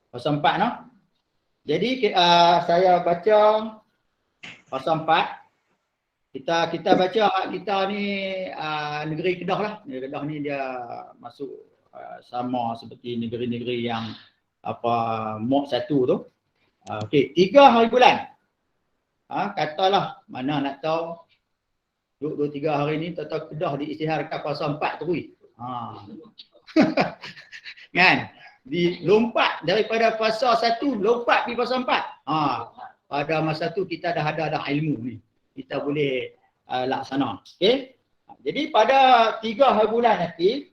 Fasa 4 no. Jadi saya baca fasa 4. Kita baca kita ni negeri Kedah lah. Negeri Kedah ni dia masuk sama seperti negeri-negeri yang MOK 1 tu. Okey, 3 hari bulan. Katalah mana nak tahu 2-3 hari ni tahu Kedah diisytiharkan fasa 4 tu. Kan? Dilompat daripada fasa 1 lompat pergi fasa 4. Pada masa tu kita dah ada ilmu ni. Kita boleh laksana. Okey. Jadi pada 3 hari bulan nanti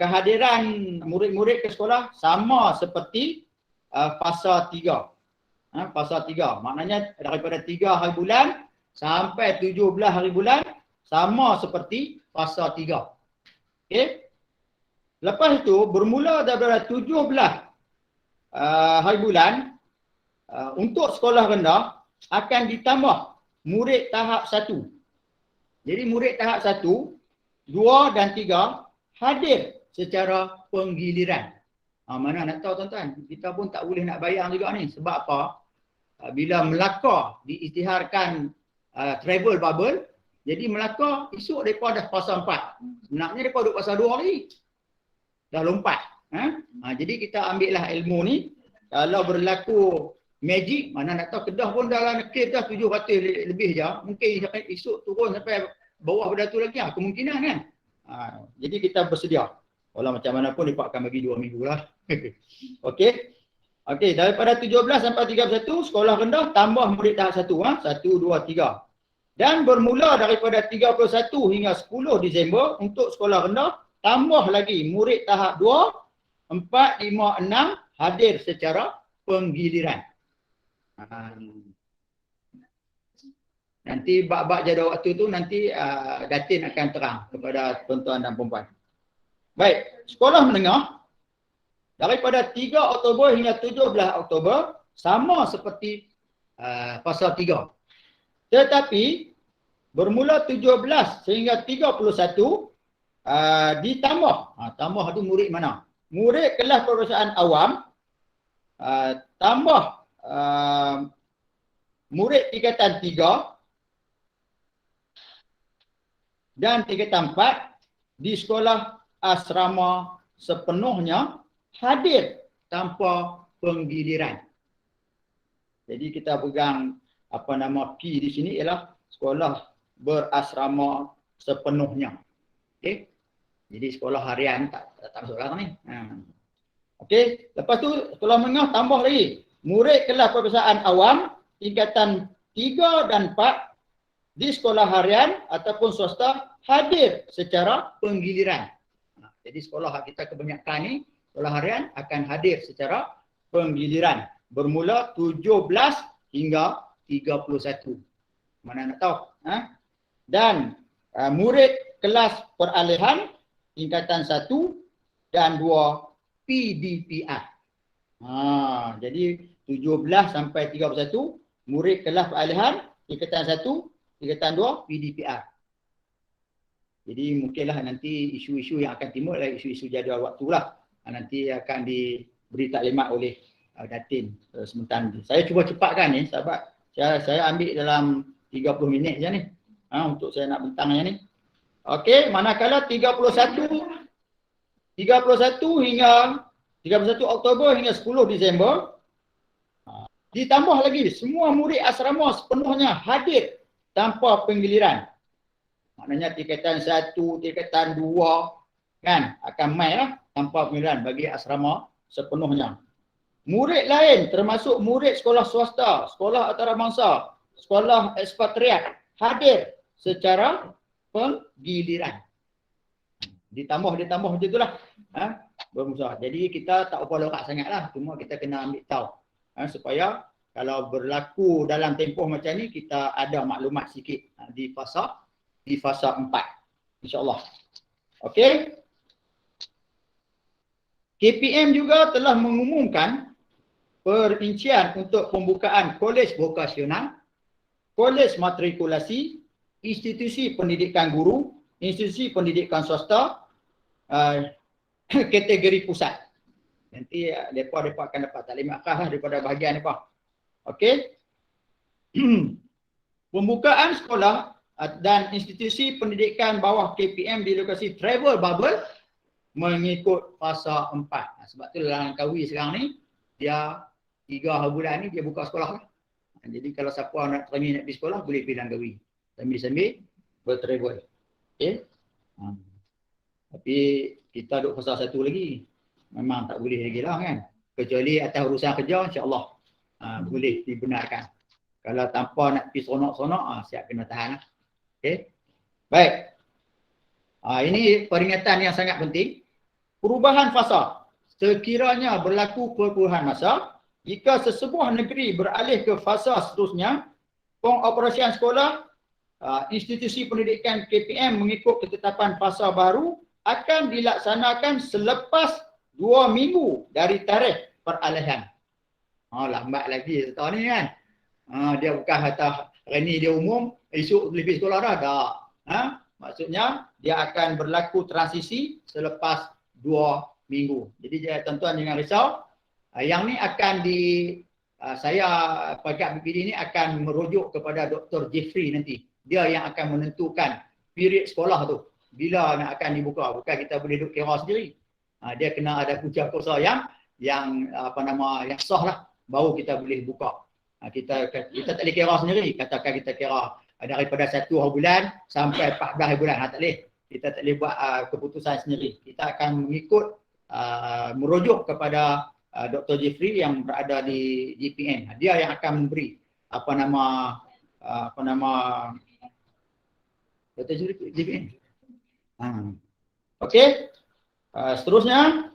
kehadiran murid-murid ke sekolah sama seperti fasa 3. Fasa 3 maknanya daripada 3 hari bulan sampai 17 hari bulan sama seperti fasa 3. Okey. Lepas itu bermula daripada 17 hari bulan untuk sekolah rendah akan ditambah murid tahap 1. Jadi murid tahap 1, 2 dan 3 hadir secara penggiliran. Mana nak tahu tuan-tuan, kita pun tak boleh nak bayang juga ni. Sebab apa? Bila Melaka diisytiharkan travel bubble, jadi Melaka esok mereka dah fasa 4. Sebenarnya mereka duduk fasa 2 lagi. Dah lompat. Jadi kita ambil lah ilmu ni. Kalau berlaku magic, mana nak tahu Kedah pun dalam kes dah 700 lebih je. Mungkin esok turun sampai bawah pada tu lagi. Kemungkinan kan. Jadi kita bersedia. Walau macam mana pun mereka akan bagi 2 minggu lah. Okey. Okey, daripada 17 sampai 31 sekolah rendah tambah murid tahap 1. 1, 2, 3. Dan bermula daripada 31 hingga 10 Disember untuk sekolah rendah tambah lagi murid tahap 2, 4, 5, 6 hadir secara penggiliran. Nanti bab-bab jadual waktu tu nanti Datin akan terang kepada tuan-tuan dan puan-puan. Baik, sekolah menengah daripada 3 Oktober hingga 17 Oktober sama seperti fasa 3. Tetapi bermula 17 sehingga 31 ditambah. Tambah tu murid mana? Murid kelas peperiksaan awam tambah murid tingkatan 3 dan tingkatan 4 di sekolah asrama sepenuhnya hadir tanpa penggiliran. Jadi kita pegang P di sini ialah sekolah berasrama sepenuhnya. Okey. Jadi sekolah harian tak masuk dalam ni. Okey, lepas tu sekolah menengah tambah lagi. Murid kelas peperiksaan awam tingkatan 3 dan 4 di sekolah harian ataupun swasta hadir secara penggiliran. Jadi sekolah kita kebanyakan ni, sekolah harian akan hadir secara penggiliran. Bermula 17 hingga 31. Mana nak tahu? Dan murid kelas peralihan tingkatan 1 dan 2 PDPR. Jadi 17 sampai 31 murid kelas peralihan tingkatan 1, tingkatan 2 PDPR. Jadi mungkinlah nanti isu-isu yang akan timbul adalah isu-isu jadual waktu lah. Nanti akan diberi taklimat oleh Datin sementara nanti. Saya cuba cepatkan ni sahabat. Saya ambil dalam 30 minit je ni. Untuk saya nak bentangnya ni. Okey, manakala 31 hingga 31 Oktober hingga 10 Disember ditambah lagi semua murid asrama sepenuhnya hadir tanpa penggiliran. Maknanya tingkatan 1, tingkatan 2 kan akan main lah tanpa penggiliran bagi asrama sepenuhnya. Murid lain termasuk murid sekolah swasta, sekolah antarabangsa, sekolah ekspatriat hadir secara penggiliran. Ditambah macam itulah. Bermusa. Jadi kita tak apa lorak sangatlah, cuma kita kena ambil tahu. Supaya kalau berlaku dalam tempoh macam ni kita ada maklumat sikit di fasa 4. InsyaAllah. Okey. KPM juga telah mengumumkan perincian untuk pembukaan kolej vokasional, kolej matrikulasi, institusi pendidikan guru, institusi pendidikan swasta, kategori pusat. Nanti mereka akan dapat taklimat khas lah daripada bahagian mereka. Okey. Pembukaan sekolah dan institusi pendidikan bawah KPM di lokasi travel bubble mengikut fasa 4. Sebab tu Langkawi sekarang ni dia 3 bulan ni dia buka sekolah lah. Jadi kalau siapa nak nak pergi sekolah boleh pergi Langkawi sambil bertravel. Okey. Tapi kita duduk fasa 1 lagi. Memang tak boleh lagi lah kan. Kecuali atas urusan kerja insya-Allah boleh dibenarkan. Kalau tanpa nak pergi seronok-seronok siap kena tahan lah. Okey. Baik. Ini peringatan yang sangat penting. Perubahan fasa. Sekiranya berlaku perubahan masa, jika sesebuah negeri beralih ke fasa seterusnya, pengoperasian sekolah, institusi pendidikan KPM mengikut ketetapan fasa baru akan dilaksanakan selepas 2 minggu dari tarikh peralihan. Lambat lagi setahun ni kan. Dia bukan kata hari ni dia umum, esok lebih sekolah dah. Tak. Maksudnya dia akan berlaku transisi selepas 2 minggu. Jadi tuan-tuan jangan risau. Yang ni akan saya pegawai BPD ni akan merujuk kepada Dr. Jeffrey nanti. Dia yang akan menentukan period sekolah tu. Bila nak akan dibuka. Bukan kita boleh duduk kira sendiri. Dia kena ada punca kursa yang sah lah. Baru kita boleh buka. Kita tak boleh kira sendiri. Katakan kita kira daripada 1 bulan sampai 14 bulan. Tak boleh. Kita tak boleh buat keputusan sendiri. Kita akan mengikut merujuk kepada Dr. Jeffrey yang berada di GPN. Dia yang akan memberi Dr. Jeffrey GPN. Okey. Seterusnya.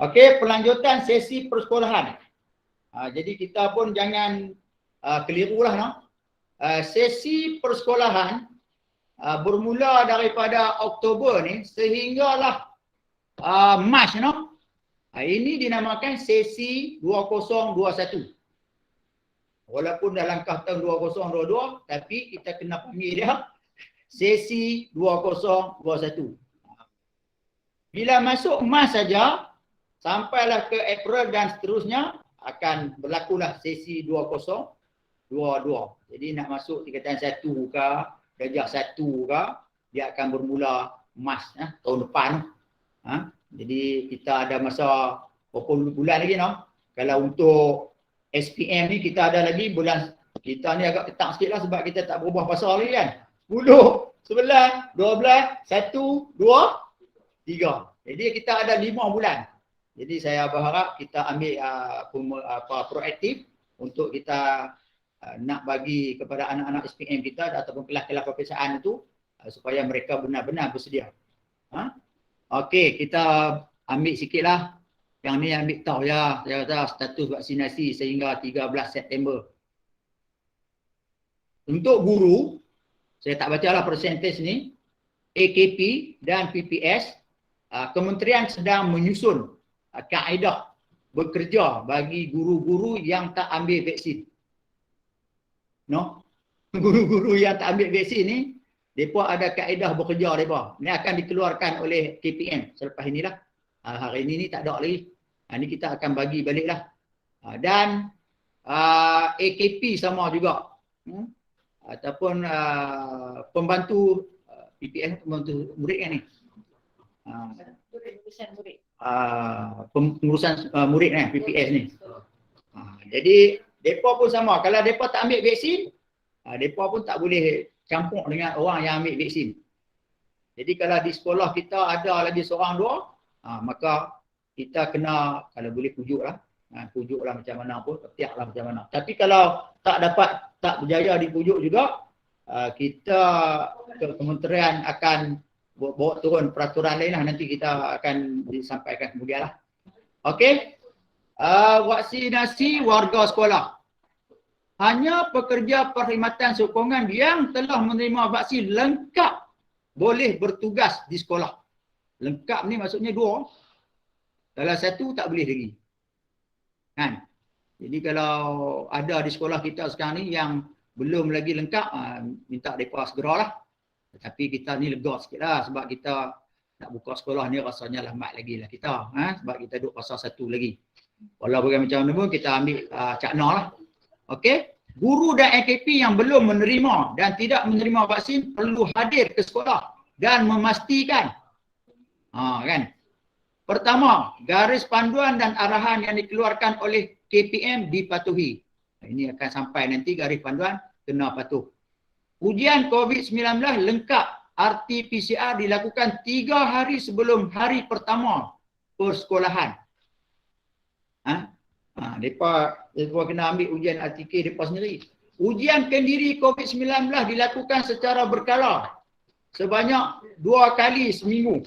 Okey, pelanjutan sesi persekolahan. Jadi kita pun jangan kelirulah no. Sesi persekolahan bermula daripada Oktober ni sehinggalah Mac no. Ini dinamakan sesi 2021. Walaupun dalam langkah tahun 2022 tapi kita kena panggil dia sesi 2021. Bila masuk Mac saja sampailah ke April dan seterusnya akan berlakulah sesi 2022. Jadi nak masuk tingkatan 1 ke, darjah 1 ke, dia akan bermula Mac tahun depan. Jadi kita ada masa berapa bulan lagi no. Kalau untuk SPM ni kita ada lagi bulan, kita ni agak ketak sikit lah sebab kita tak berubah pasal lagi kan. 10, 11, 12, 1, 2, 3. Jadi kita ada 5 bulan. Jadi saya berharap kita ambil proaktif untuk kita nak bagi kepada anak-anak SPM kita ataupun kelas-kelas peperiksaan itu supaya mereka benar-benar bersedia. Okey, kita ambil sikitlah. Yang ni ambil tahu ya, saya kata status vaksinasi sehingga 13 September. Untuk guru, saya tak bacalah persentase ni, AKP dan PPS, kementerian sedang menyusun kaedah bekerja bagi guru-guru yang tak ambil vaksin. No? Guru-guru yang tak ambil vaksin ni, mereka ada kaedah bekerja mereka. Ini akan dikeluarkan oleh KPM selepas inilah. Hari ini tak ada lagi. Ini kita akan bagi baliklah. Dan AKP sama juga. Ataupun pembantu PPM, pembantu murid kan ni. Pengurusan murid kan, PPS ni. Jadi, mereka pun sama. Kalau mereka tak ambil vaksin, mereka pun tak boleh campur dengan orang yang ambil vaksin. Jadi kalau di sekolah kita ada lagi seorang dua, maka kita kena, kalau boleh pujuklah macam mana pun, petiaklah macam mana. Tapi kalau tak berjaya dipujuk juga, kita kementerian akan bawa turun peraturan lain lah, nanti kita akan disampaikan kemudian lah. Okey. Vaksinasi warga sekolah. Hanya pekerja perkhidmatan sokongan yang telah menerima vaksin lengkap boleh bertugas di sekolah. Lengkap ni maksudnya 2. Kalau 1 tak boleh lagi. Kan? Jadi kalau ada di sekolah kita sekarang ni yang belum lagi lengkap, minta mereka segeralah. Tapi kita ni lega sikit lah sebab kita nak buka sekolah ni rasanya lambat lagi lah kita. Sebab kita duduk fasa 1 lagi. Walau macam mana pun kita ambil cakna lah. Okey. Guru dan AKP yang belum menerima dan tidak menerima vaksin perlu hadir ke sekolah dan memastikan. Kan. Pertama, garis panduan dan arahan yang dikeluarkan oleh KPM dipatuhi. Ini akan sampai nanti garis panduan kena patuh. Ujian COVID-19 lengkap RT-PCR dilakukan 3 hari sebelum hari pertama persekolahan. Mereka kena ambil ujian RTK mereka sendiri. Ujian kendiri COVID-19 dilakukan secara berkala sebanyak 2 kali seminggu.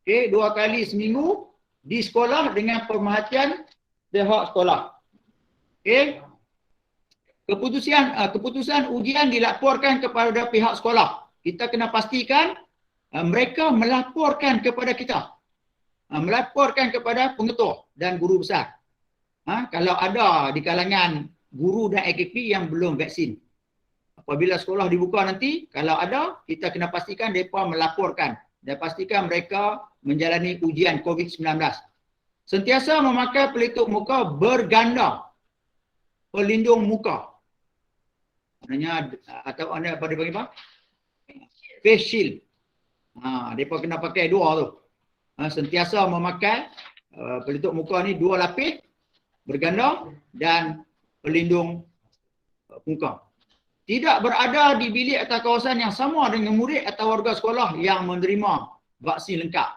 Okey, 2 kali seminggu di sekolah dengan pemerhatian pihak sekolah. Okey. Keputusan ujian dilaporkan kepada pihak sekolah. Kita kena pastikan mereka melaporkan kepada kita. Melaporkan kepada pengetua dan guru besar. Kalau ada di kalangan guru dan AKP yang belum vaksin. Apabila sekolah dibuka nanti, kalau ada, kita kena pastikan mereka melaporkan dan pastikan mereka menjalani ujian COVID-19. Sentiasa memakai pelitup muka berganda, pelindung muka. Maknanya, atau anda apa dia panggil apa? Face shield. Mereka kena pakai 2 tu. Sentiasa memakai pelitup muka ni 2 lapis, berganda dan pelindung muka. Tidak berada di bilik atau kawasan yang sama dengan murid atau warga sekolah yang menerima vaksin lengkap.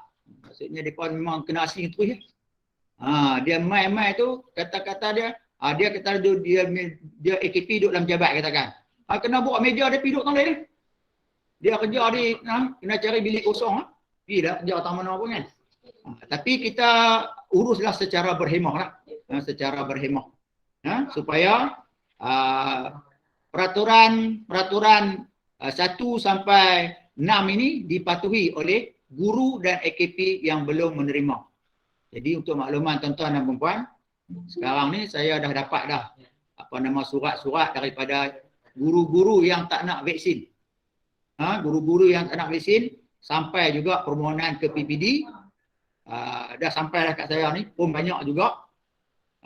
Maksudnya mereka memang kena asing terus ya. Dia mai-mai tu kata-kata dia, dia kata dia AKP duduk dalam jabat katakan. Kena bawa meja dia pergi duduk tang lain. Dia kerja di kena cari bilik kosong pergi dah kerja tak mana pun kan. Tapi kita uruslah secara berhemah lah. Secara berhemah. Supaya peraturan 1 sampai 6 ini dipatuhi oleh guru dan AKP yang belum menerima. Jadi untuk makluman tuan-tuan dan puan-puan, sekarang ni saya dah dapat dah surat-surat daripada guru-guru yang tak nak vaksin. Guru-guru yang tak nak vaksin sampai juga permohonan ke PPD. Dah sampai dah kat saya ni pun banyak juga.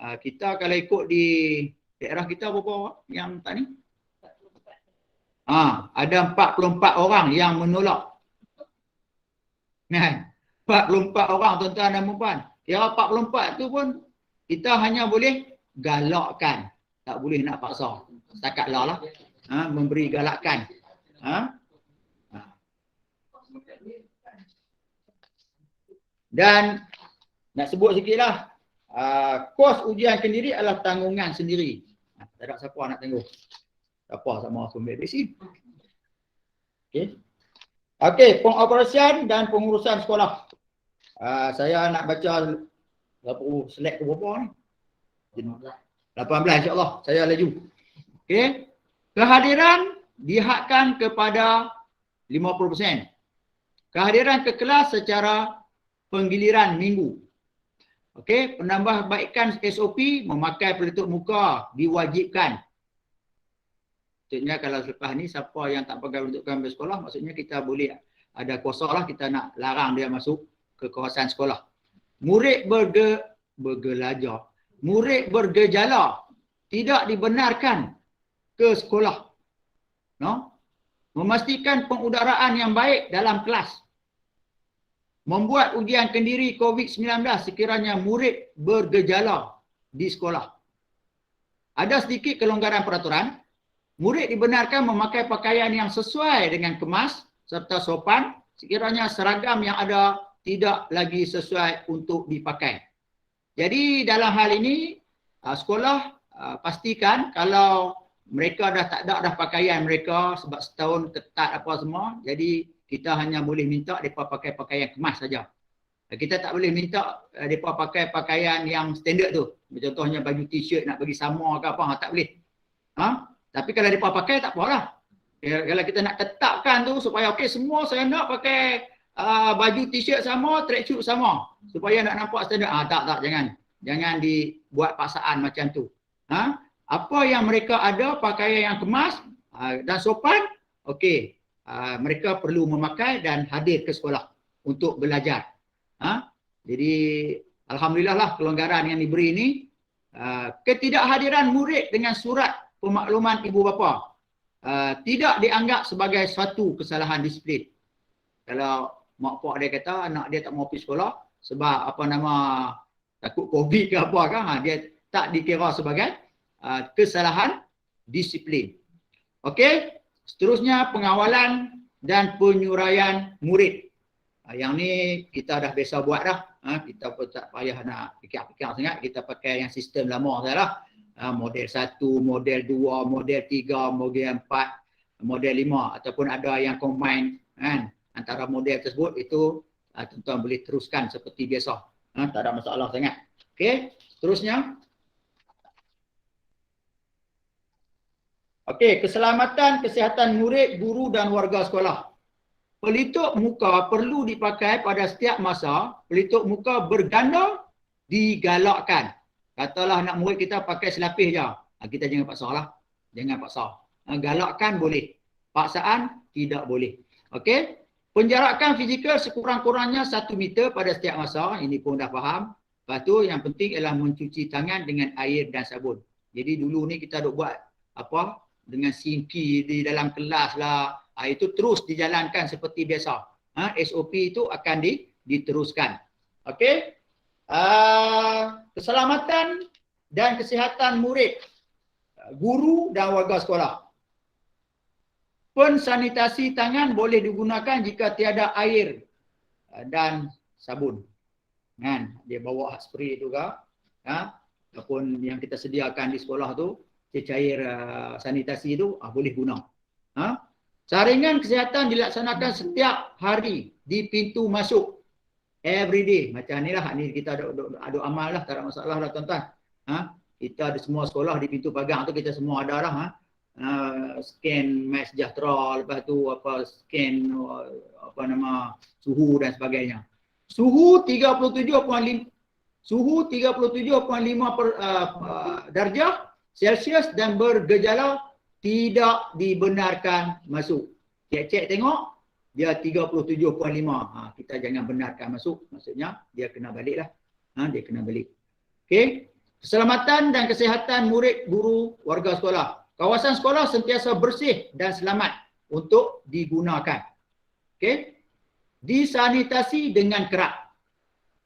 Kita kalau ikut di daerah kita berapa yang tak ni? Ada 44 orang yang menolak. Kan? 44 orang tuan-tuan dan puan-puan. Kira 44 tu pun kita hanya boleh galakkan. Tak boleh nak paksa. Setakat lah. Memberi galakkan. Dan nak sebut sikit lah. Kos ujian kendiri adalah tanggungan sendiri. Tak ada siapa nak tanggung. Siapa sama sumber vaksin. Okey, pengoperasian dan pengurusan sekolah. Saya nak baca slide ke berapa ni? 18 insya-Allah. Saya laju. Okey. Kehadiran dihadkan kepada 50%. Kehadiran ke kelas secara penggiliran minggu. Okey, penambahbaikan SOP memakai pelitup muka diwajibkan. Maksudnya kalau selepas ni siapa yang tak pakai pelitup muka di sekolah, maksudnya kita boleh ada kuasa lah kita nak larang dia masuk ke kawasan sekolah. Murid bergejala tidak dibenarkan ke sekolah. Memastikan pengudaraan yang baik dalam kelas. Membuat ujian kendiri COVID-19 sekiranya murid bergejala di sekolah. Ada sedikit kelonggaran peraturan. Murid dibenarkan memakai pakaian yang sesuai dengan kemas serta sopan sekiranya seragam yang ada tidak lagi sesuai untuk dipakai. Jadi dalam hal ini sekolah pastikan kalau mereka dah tak ada dah pakaian mereka sebab setahun ketat apa semua, jadi kita hanya boleh minta mereka pakai pakaian kemas saja. Kita tak boleh minta mereka pakai pakaian yang standard tu. Contohnya baju t-shirt nak bagi sama ke apa, tak boleh. Tapi kalau mereka pakai tak apalah. Kalau kita nak tetapkan tu supaya okey semua saya nak pakai baju t-shirt sama, tracksuit sama supaya nak nampak standard. Tak, jangan dibuat paksaan macam tu. Apa yang mereka ada pakaian yang kemas dan sopan, okey. Mereka perlu memakai dan hadir ke sekolah. untuk belajar. Jadi alhamdulillah lah kelonggaran yang diberi ini. Ketidakhadiran murid dengan surat pemakluman ibu bapa tidak dianggap sebagai suatu kesalahan disiplin. Kalau mak pak dia kata anak dia tak mau pergi sekolah sebab takut COVID ke apa kan, dia tak dikira sebagai kesalahan disiplin. Okey, seterusnya pengawalan dan penyuraian murid. Yang ni kita dah biasa buat dah. Kita pun tak payah nak fikir-fikir sangat. Kita pakai yang sistem lama saja lah. Model 1, model 2, model 3, model 4, model 5 ataupun ada yang combine kan. Antara model tersebut itu tuan-tuan boleh teruskan seperti biasa. Tak ada masalah sangat. Okey, seterusnya. Okey, keselamatan kesihatan murid, guru dan warga sekolah. Pelitup muka perlu dipakai pada setiap masa. Pelitup muka berganda digalakkan. Katalah anak murid kita pakai selapis je. Kita jangan paksa lah. Jangan paksa. Galakkan boleh. Paksaan tidak boleh. Okey. Penjarakan fizikal sekurang-kurangnya 1 meter pada setiap masa. Ini pun dah faham. Lepas tu yang penting ialah mencuci tangan dengan air dan sabun. Jadi dulu ni kita duk buat apa? Dengan sinki di dalam kelas lah. Itu terus dijalankan seperti biasa. SOP itu akan diteruskan. Okey. Keselamatan dan kesihatan murid, guru dan warga sekolah. Pensanitasi tangan boleh digunakan jika tiada air dan sabun. Kan? Dia bawa spray juga. Ataupun yang kita sediakan di sekolah tu, cair sanitasi tu boleh guna. Saringan kesihatan dilaksanakan setiap hari di pintu masuk. Every day. Macam ni lah. Ni kita ada amal lah. Tak ada masalah lah tuan-tuan. Kita ada semua sekolah di pintu pagar tu kita semua ada lah. Scan MySejahtera. Lepas tu scan suhu dan sebagainya. Suhu 37.5 darjah Celsius dan bergejala tidak dibenarkan masuk. Cek tengok dia 37.5. Kita jangan benarkan masuk. Maksudnya dia kena balik lah. Dia kena balik. Okey. Keselamatan dan kesihatan murid, guru, warga sekolah. Kawasan sekolah sentiasa bersih dan selamat untuk digunakan. Okey. Disanitasi dengan kerat.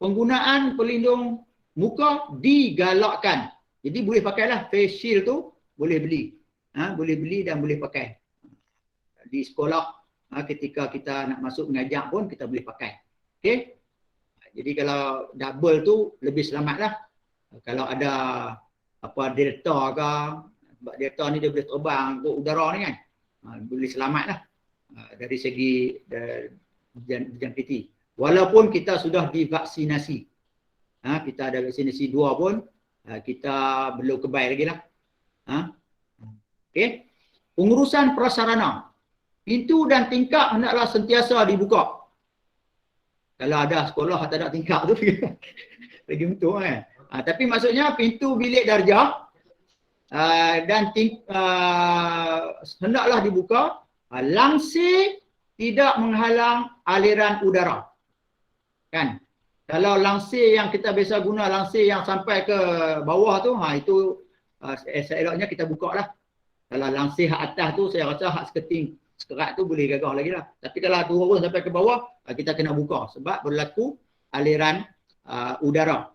Penggunaan pelindung muka digalakkan. Jadi boleh pakailah face shield tu, boleh beli. Boleh beli dan boleh pakai. Di sekolah ketika kita nak masuk mengajar pun kita boleh pakai. Okey. Jadi kalau double tu lebih selamatlah. Kalau ada delta ke, sebab delta ni dia boleh terbang ke udara ni kan. Boleh selamatlah dari segi dijangkiti. Walaupun kita sudah divaksinasi. Kita ada vaksinasi 2 pun kita belum kebal lagi lah. Okey. Pengurusan prasarana. Pintu dan tingkap hendaklah sentiasa dibuka. Kalau ada sekolah tak ada tingkap tu lagi untung kan. Tapi maksudnya pintu bilik darjah dan hendaklah dibuka langsir tidak menghalang aliran udara. Kan? Kalau langsir yang kita biasa guna, langsir yang sampai ke bawah tu, itu seeloknya kita buka lah. Kalau langsir hak atas tu, saya rasa hak sekerat tu boleh gagah lagi lah. Tapi kalau turun sampai ke bawah, kita kena buka. Sebab berlaku aliran udara.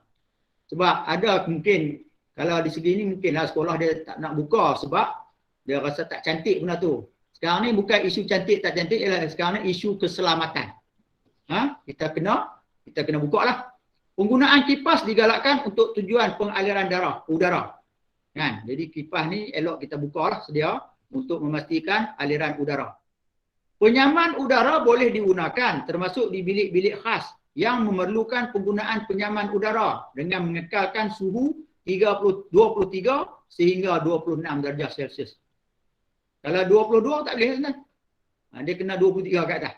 Sebab ada mungkin, kalau di segi ni mungkinlah sekolah dia tak nak buka sebab dia rasa tak cantik benda tu. Sekarang ni bukan isu cantik tak cantik, sekarang ni isu keselamatan. Kita kena buka lah. Penggunaan kipas digalakkan untuk tujuan pengaliran udara. Kan? Jadi kipas ni elok kita buka lah sedia untuk memastikan aliran udara. Penyaman udara boleh digunakan termasuk di bilik-bilik khas yang memerlukan penggunaan penyaman udara dengan mengekalkan suhu 23 sehingga 26 darjah Celsius. Kalau 22 tak boleh kan? Dia kena 23 ke atas.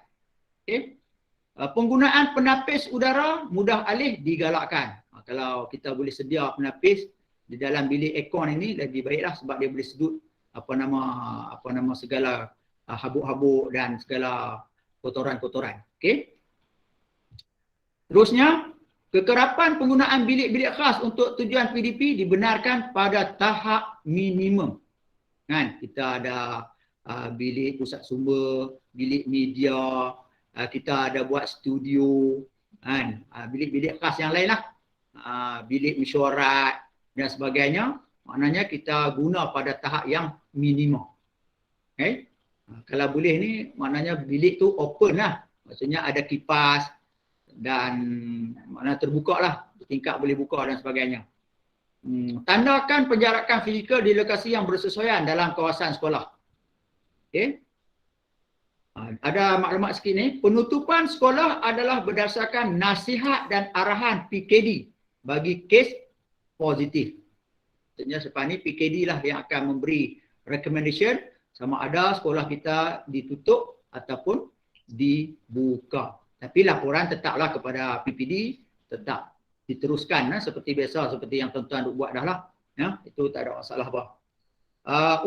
Okey. Penggunaan penapis udara mudah alih digalakkan. Kalau kita boleh sedia penapis di dalam bilik aircon ini lagi baiklah sebab dia boleh sedut segala habuk-habuk dan segala kotoran-kotoran. Okey. Terusnya, kekerapan penggunaan bilik-bilik khas untuk tujuan PDP dibenarkan pada tahap minimum. Kan? Kita ada bilik pusat sumber, bilik media, kita ada buat studio, kan? Bilik-bilik khas yang lain lah. Bilik mesyuarat dan sebagainya. Maknanya kita guna pada tahap yang minimum. Okay? Kalau boleh ni, maknanya bilik tu open lah. Maksudnya ada kipas dan maknanya terbuka lah. Tingkap boleh buka dan sebagainya. Tandakan penjarakan fizikal di lokasi yang bersesuaian dalam kawasan sekolah. Okay? Ada maklumat sikit ni. Penutupan sekolah adalah berdasarkan nasihat dan arahan PKD bagi kes positif. Maksudnya selepas ni PKD lah yang akan memberi recommendation sama ada sekolah kita ditutup ataupun dibuka. Tapi laporan tetaplah kepada PPD, tetap diteruskan seperti biasa, seperti yang tuan-tuan buat dah lah. Ya, itu tak ada masalah apa.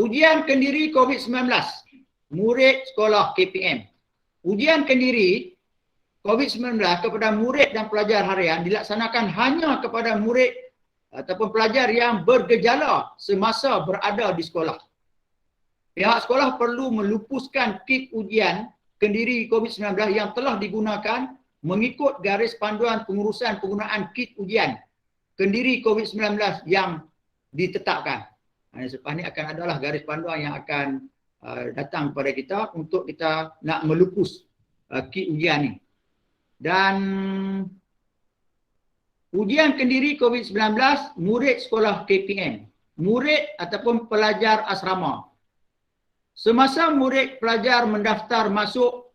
Ujian kendiri COVID-19, murid sekolah KPM. Ujian kendiri COVID-19 kepada murid dan pelajar harian dilaksanakan hanya kepada murid ataupun pelajar yang bergejala semasa berada di sekolah. Pihak sekolah perlu melupuskan kit ujian kendiri COVID-19 yang telah digunakan mengikut garis panduan pengurusan penggunaan kit ujian kendiri COVID-19 yang ditetapkan. Selepas ini akan adalah garis panduan yang akan datang kepada kita untuk kita nak melupus kit ujian ni. Dan ujian kendiri COVID-19 murid sekolah KPM, murid ataupun pelajar asrama. Semasa murid pelajar mendaftar masuk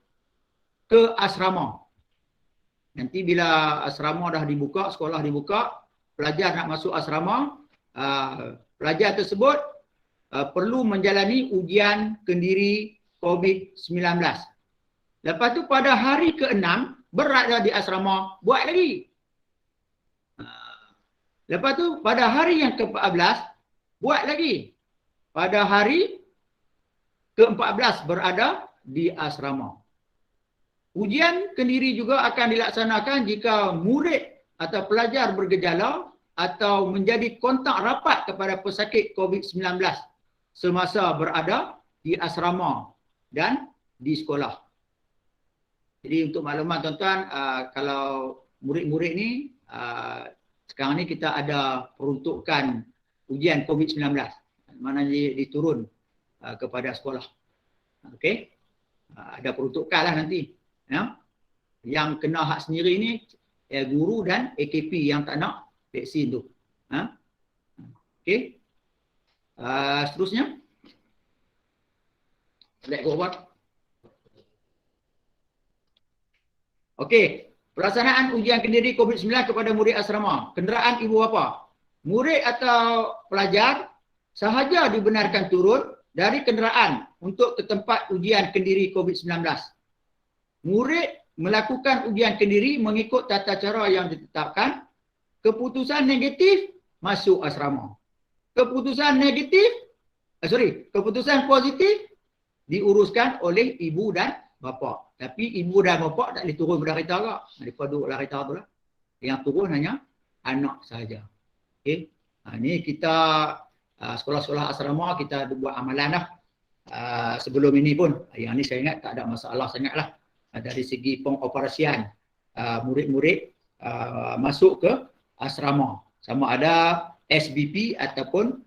ke asrama. Nanti bila asrama dah dibuka, sekolah dibuka, pelajar nak masuk asrama, pelajar tersebut perlu menjalani ujian kendiri COVID-19. Lepas tu pada hari ke-6 berada di asrama, buat lagi. Lepas tu pada hari yang ke-14 buat lagi. Pada hari ke-14 berada di asrama. Ujian kendiri juga akan dilaksanakan jika murid atau pelajar bergejala atau menjadi kontak rapat kepada pesakit COVID-19 semasa berada di asrama dan di sekolah. Jadi untuk makluman tuan-tuan, kalau murid-murid ni, sekarang ni kita ada peruntukan ujian COVID-19. Mana diturun kepada sekolah. Okey. Ada peruntukan lah nanti. Ya. Yang kena hak sendiri ni guru dan AKP yang tak nak vaksin tu. Okey. Seterusnya. Let's go on. Okey. Pelaksanaan ujian kendiri COVID-19 kepada murid asrama. Kenderaan ibu bapa. Murid atau pelajar sahaja dibenarkan turun dari kenderaan untuk ke tempat ujian kendiri COVID-19. Murid melakukan ujian kendiri mengikut tata cara yang ditetapkan. Keputusan negatif masuk asrama. Keputusan positif diuruskan oleh ibu dan bapa. Tapi ibu dan bapa tak boleh turun pada kereta agak. Mereka duduk dalam kereta tu lah. Yang turun hanya anak sahaja. Okey. Ni kita sekolah-sekolah asrama kita buat amalan dah. Sebelum ini pun, yang ni saya ingat tak ada masalah sangat lah. Dari segi pengoperasian murid-murid masuk ke asrama. Sama ada SBP ataupun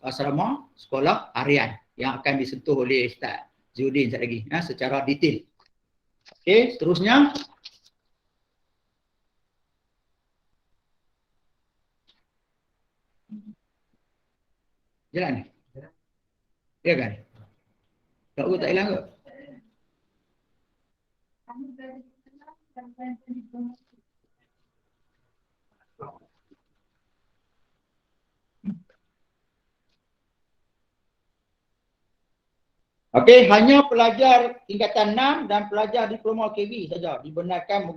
asrama sekolah harian yang akan disentuh oleh Ustaz Ziyuddin sekejap lagi secara detail. Okey, seterusnya. Jalan ni? Ya kan? Tak tak hilang ke? Okey, hanya pelajar tingkatan 6 dan pelajar diploma KV saja dibenarkan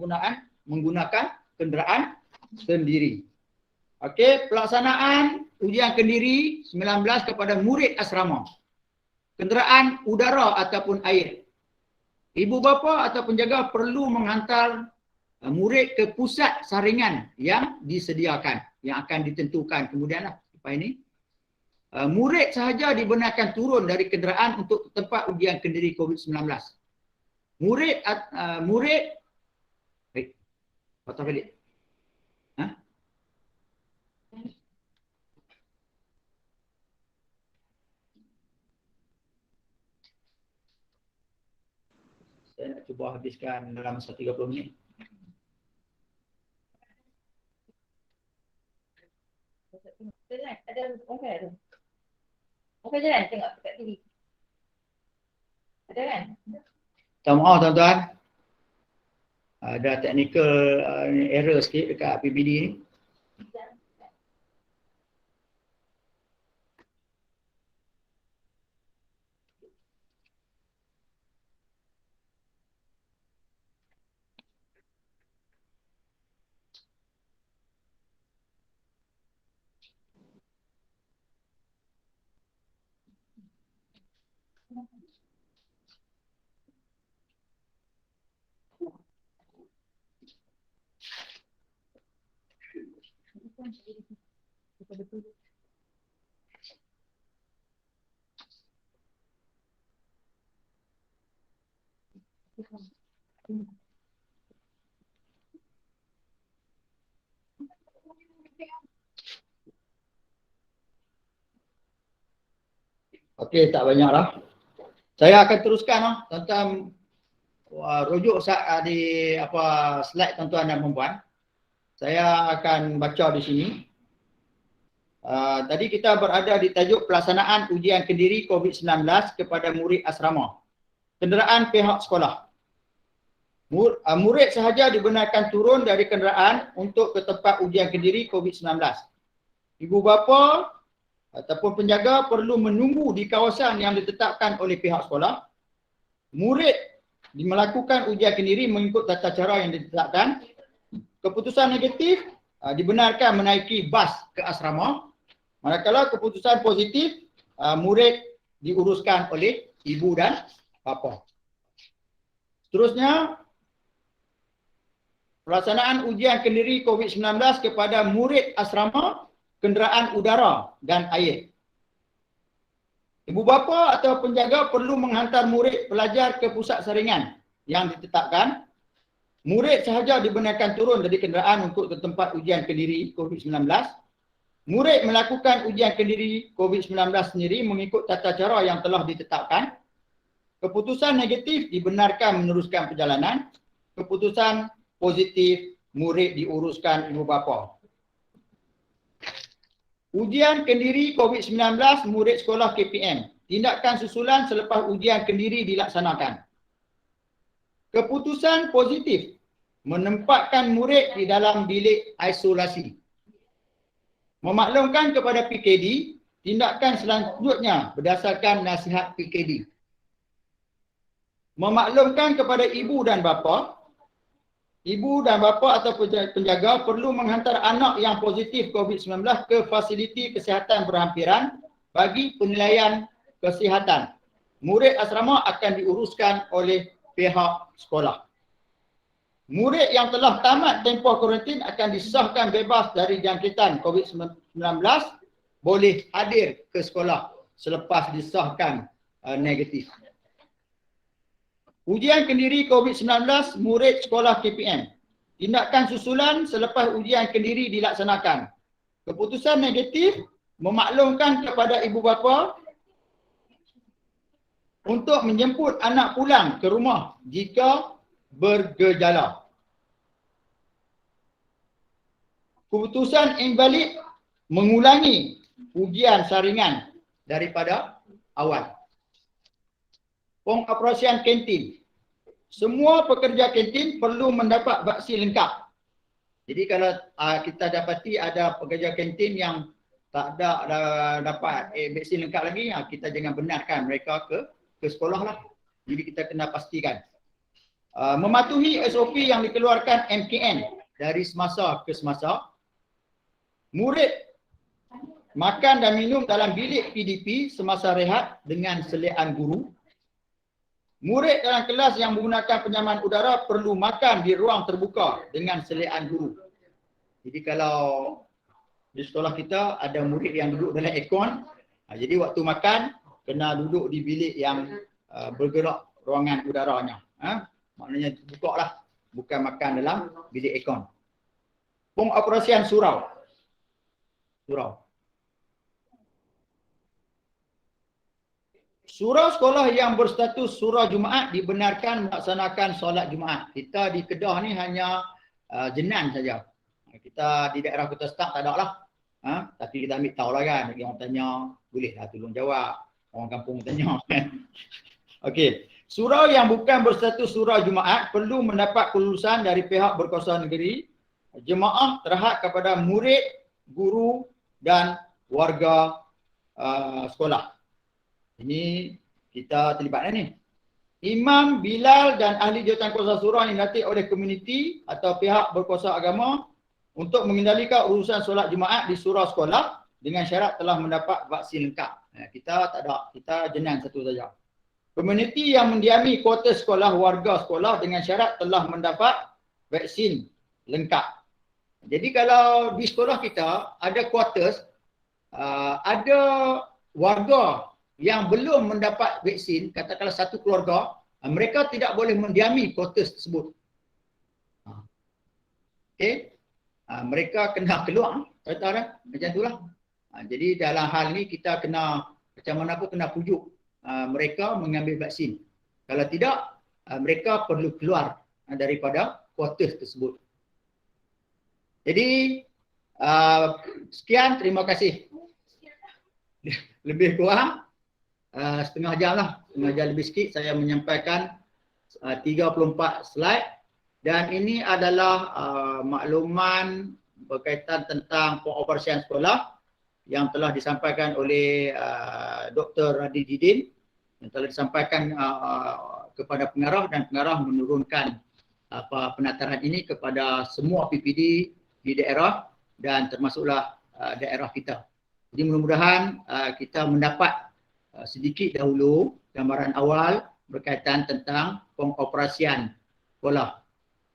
menggunakan kenderaan sendiri. Okey, pelaksanaan ujian kendiri 19 kepada murid asrama. Kenderaan udara ataupun air. Ibu bapa atau penjaga perlu menghantar murid ke pusat saringan yang disediakan, yang akan ditentukan kemudian lah lepas ini. Murid sahaja dibenarkan turun dari kenderaan untuk tempat ujian kendiri COVID-19. Murid patah balik. Saya nak cuba habiskan dalam 30 minit. Ada okey tu. Okey je kan tengok kat TV. Ada kan? Minta maaf tuan-tuan. Ada technical error sikit dekat PPD ni. Okey, tak banyak lah. Saya akan teruskan lah. Tuan-tuan rujuk di slide tuan-tuan dan puan-puan. Saya akan baca di sini. Tadi kita berada di tajuk pelaksanaan ujian kendiri COVID-19 kepada murid asrama. Kenderaan pihak sekolah. Murid sahaja dibenarkan turun dari kenderaan untuk ke tempat ujian kendiri COVID-19. Ibu bapa ataupun penjaga perlu menunggu di kawasan yang ditetapkan oleh pihak sekolah. Murid melakukan ujian kendiri mengikut tata cara yang ditetapkan. Keputusan negatif dibenarkan menaiki bas ke asrama. Manakala keputusan positif, murid diuruskan oleh ibu dan bapa. Seterusnya, pelaksanaan ujian kendiri COVID-19 kepada murid asrama, kenderaan udara dan air. Ibu bapa atau penjaga perlu menghantar murid pelajar ke pusat saringan yang ditetapkan. Murid sahaja dibenarkan turun dari kenderaan untuk ke tempat ujian kendiri COVID-19. Murid melakukan ujian kendiri COVID-19 sendiri mengikut tata cara yang telah ditetapkan. Keputusan negatif dibenarkan meneruskan perjalanan. Keputusan positif, murid diuruskan ibu bapa. Ujian kendiri COVID-19 murid sekolah KPM. Tindakan susulan selepas ujian kendiri dilaksanakan. Keputusan positif menempatkan murid di dalam bilik isolasi. Memaklumkan kepada PKD tindakan selanjutnya berdasarkan nasihat PKD. Memaklumkan kepada ibu dan bapa atau penjaga perlu menghantar anak yang positif COVID-19 ke fasiliti kesihatan berhampiran bagi penilaian kesihatan. Murid asrama akan diuruskan oleh pihak sekolah. Murid yang telah tamat tempoh kuarantin akan disahkan bebas dari jangkitan COVID-19 boleh hadir ke sekolah selepas disahkan negatif. Ujian kendiri COVID-19 murid sekolah KPM. Tindakan susulan selepas ujian kendiri dilaksanakan. Keputusan negatif memaklumkan kepada ibu bapa untuk menjemput anak pulang ke rumah jika bergejala. Keputusan invalid mengulangi ujian saringan daripada awal. Pengoperasian kantin. Semua pekerja kantin perlu mendapat vaksin lengkap. Jadi kalau kita dapati ada pekerja kantin yang tak ada dapat vaksin lengkap lagi, kita jangan benarkan mereka ke sekolah lah. Jadi kita kena pastikan. Mematuhi SOP yang dikeluarkan MKN dari semasa ke semasa. Murid makan dan minum dalam bilik PDP semasa rehat dengan selian guru. Murid dalam kelas yang menggunakan penyamaan udara perlu makan di ruang terbuka dengan selian guru. Jadi kalau di sekolah kita ada murid yang duduk dalam aircon, jadi waktu makan kena duduk di bilik yang bergerak ruangan udaranya. Maknanya buka lah, bukan makan dalam bilik aircon. Pengoperasian surau. Surau sekolah yang berstatus surau Jumaat dibenarkan melaksanakan solat Jumaat. Kita di Kedah ni hanya Jenan saja. Kita di daerah Kota Stang tak ada lah. Tapi kita ambil tahu lah kan. Bagi orang tanya, boleh lah tolong jawab. Orang kampung tanya. Okey. Surau yang bukan berstatus surau Jumaat perlu mendapat kelulusan dari pihak berkuasa negeri. Jemaah terhad kepada murid, guru dan warga sekolah. Ini kita terlibat ni. Imam, bilal dan ahli jawatan kuasa surau yang dilantik oleh komuniti atau pihak berkuasa agama untuk mengendalikan urusan solat Jumaat di surau sekolah dengan syarat telah mendapat vaksin lengkap. Kita tak ada, kita Jenan satu saja. Komuniti yang mendiami kuarter sekolah warga sekolah dengan syarat telah mendapat vaksin lengkap. Jadi kalau di sekolah kita ada quarters, ada warga yang belum mendapat vaksin, katakanlah satu keluarga, mereka tidak boleh mendiami quarters tersebut. Okey. Mereka kena keluar, kata macam itulah. Jadi dalam hal ni kita kena macam mana pun kena pujuk mereka mengambil vaksin. Kalau tidak, mereka perlu keluar daripada quarters tersebut. Jadi sekian, terima kasih. Lebih kurang setengah jam lah, setengah jam lebih sikit saya menyampaikan 34 slide dan ini adalah makluman berkaitan tentang pengoperasian sekolah yang telah disampaikan oleh Dr. Radhi Didin yang telah disampaikan kepada pengarah dan pengarah menurunkan penataran ini kepada semua PPD di daerah dan termasuklah daerah kita. Jadi mudah-mudahan kita mendapat sedikit dahulu gambaran awal berkaitan tentang pengoperasian sekolah.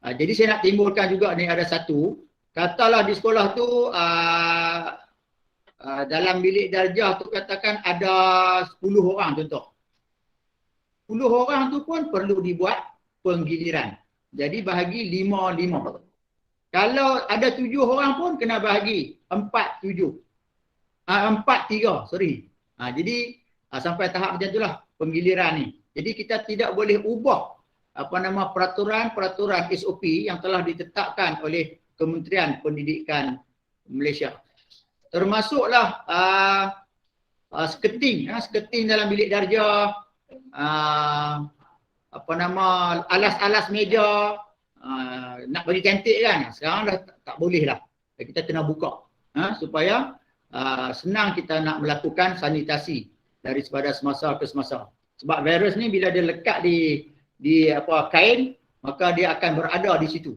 Jadi saya nak timbulkan juga ni ada satu, katalah di sekolah tu dalam bilik darjah tu katakan ada 10 orang contoh. 10 orang tu pun perlu dibuat penggiliran. Jadi bahagi 5-5. Kalau ada 7 orang pun kena bahagi 4-7. 4-3, sorry. Jadi sampai tahap macam itulah penggiliran ni. Jadi kita tidak boleh ubah peraturan SOP yang telah ditetapkan oleh Kementerian Pendidikan Malaysia. Termasuklah sketing dalam bilik darjah, alas-alas meja, nak bagi cantik kan. Sekarang dah tak boleh lah. Kita kena buka supaya senang kita nak melakukan sanitasi daripada semasa ke semasa. Sebab virus ni bila dia lekat di kain, maka dia akan berada di situ.